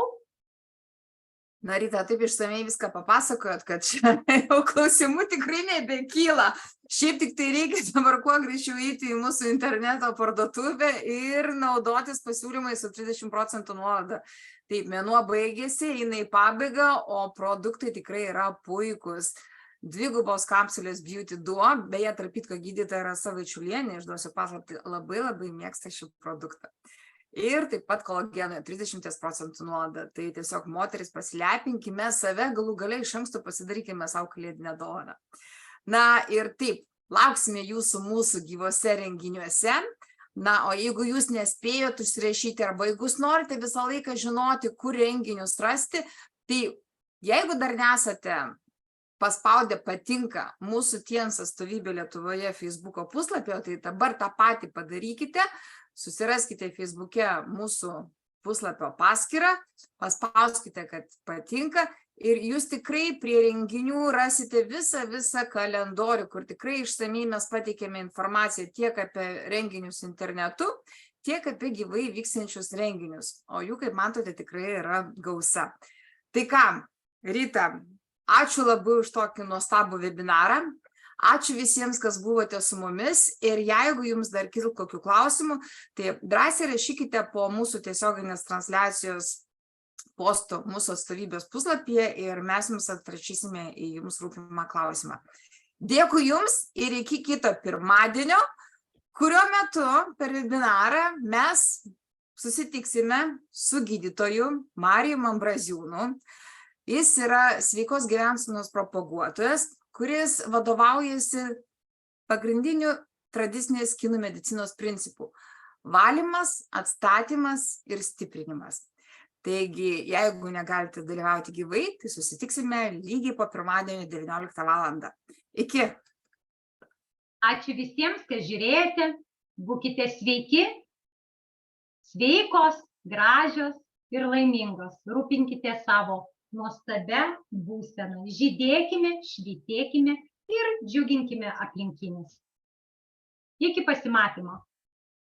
Na, Rita, taip išsamei viską papasakojot, kad čia jau klausimų tikrai nebekyla. Šiaip tik tai reikia dabar kuo greičiau įeiti į mūsų interneto parduotuvę ir naudotis pasiūlymais su 30% nuolaida. Taip, mėnuo baigėsi, eina į pabaigą, o produktai tikrai yra puikūs. 2 kapsulės Beauty Duo, beje, tarp kitko gydytoja Rasa Vaičiulienė, išduosiu paslaptį, labai mėgsta šį produktą. Ir taip pat kolageno 30% nuolaida. Tai tiesiog moteris pasilepinkime save, galų gale iš anksto pasidarykime savo kalėdinę dovaną. Na ir taip, lauksime jūsų mūsų gyvose renginiuose. Na, o jeigu jūs nespėjot užsirašyti arba jeigu jūs norite visą laiką žinoti, kur renginius rasti, tai jeigu dar nesate paspaudę patinka mūsų Tiens atstovybė Lietuvoje Facebooko puslapio, tai dabar tą patį padarykite. Susiraskite Facebook'e mūsų puslapio paskyrą, paspauskite, kad patinka ir jūs tikrai prie renginių rasite visą kalendorių, kur tikrai išsamiai mes pateikėme informaciją tiek apie renginius internetu, tiek apie gyvai vykstančius renginius, o jų, kaip matote, tikrai yra gausa. Tai ką, Rita, ačiū labai už tokį nuostabų webinarą. Ačiū visiems, kas buvote su mumis ir jeigu jums dar kiltų kokių klausimų, tai drąsiai rašykite po mūsų tiesioginės transliacijos postų mūsų atstovybės puslapyje ir mes jums atrašysime į jums rūpimą klausimą. Dėkui jums ir iki kito pirmadienio, kurio metu per webinarą mes susitiksime su gydytoju Marijum Ambraziūnu. Jis yra sveikos gyvensenos propaguotojas, kuris vadovaujasi pagrindiniu tradicinės kinų medicinos principų – valymas, atstatymas ir stiprinimas. Taigi, jeigu negalite dalyvauti gyvai, tai susitiksime lygiai po pirmadienio 19 val. Iki. Ačiū visiems, kas žiūrėjote. Būkite sveiki, sveikos, gražios ir laimingos. Rūpinkite savo nuostabia būsena. Žydėkime, švytėkime ir džiuginkime aplinkinius. Iki pasimatymo.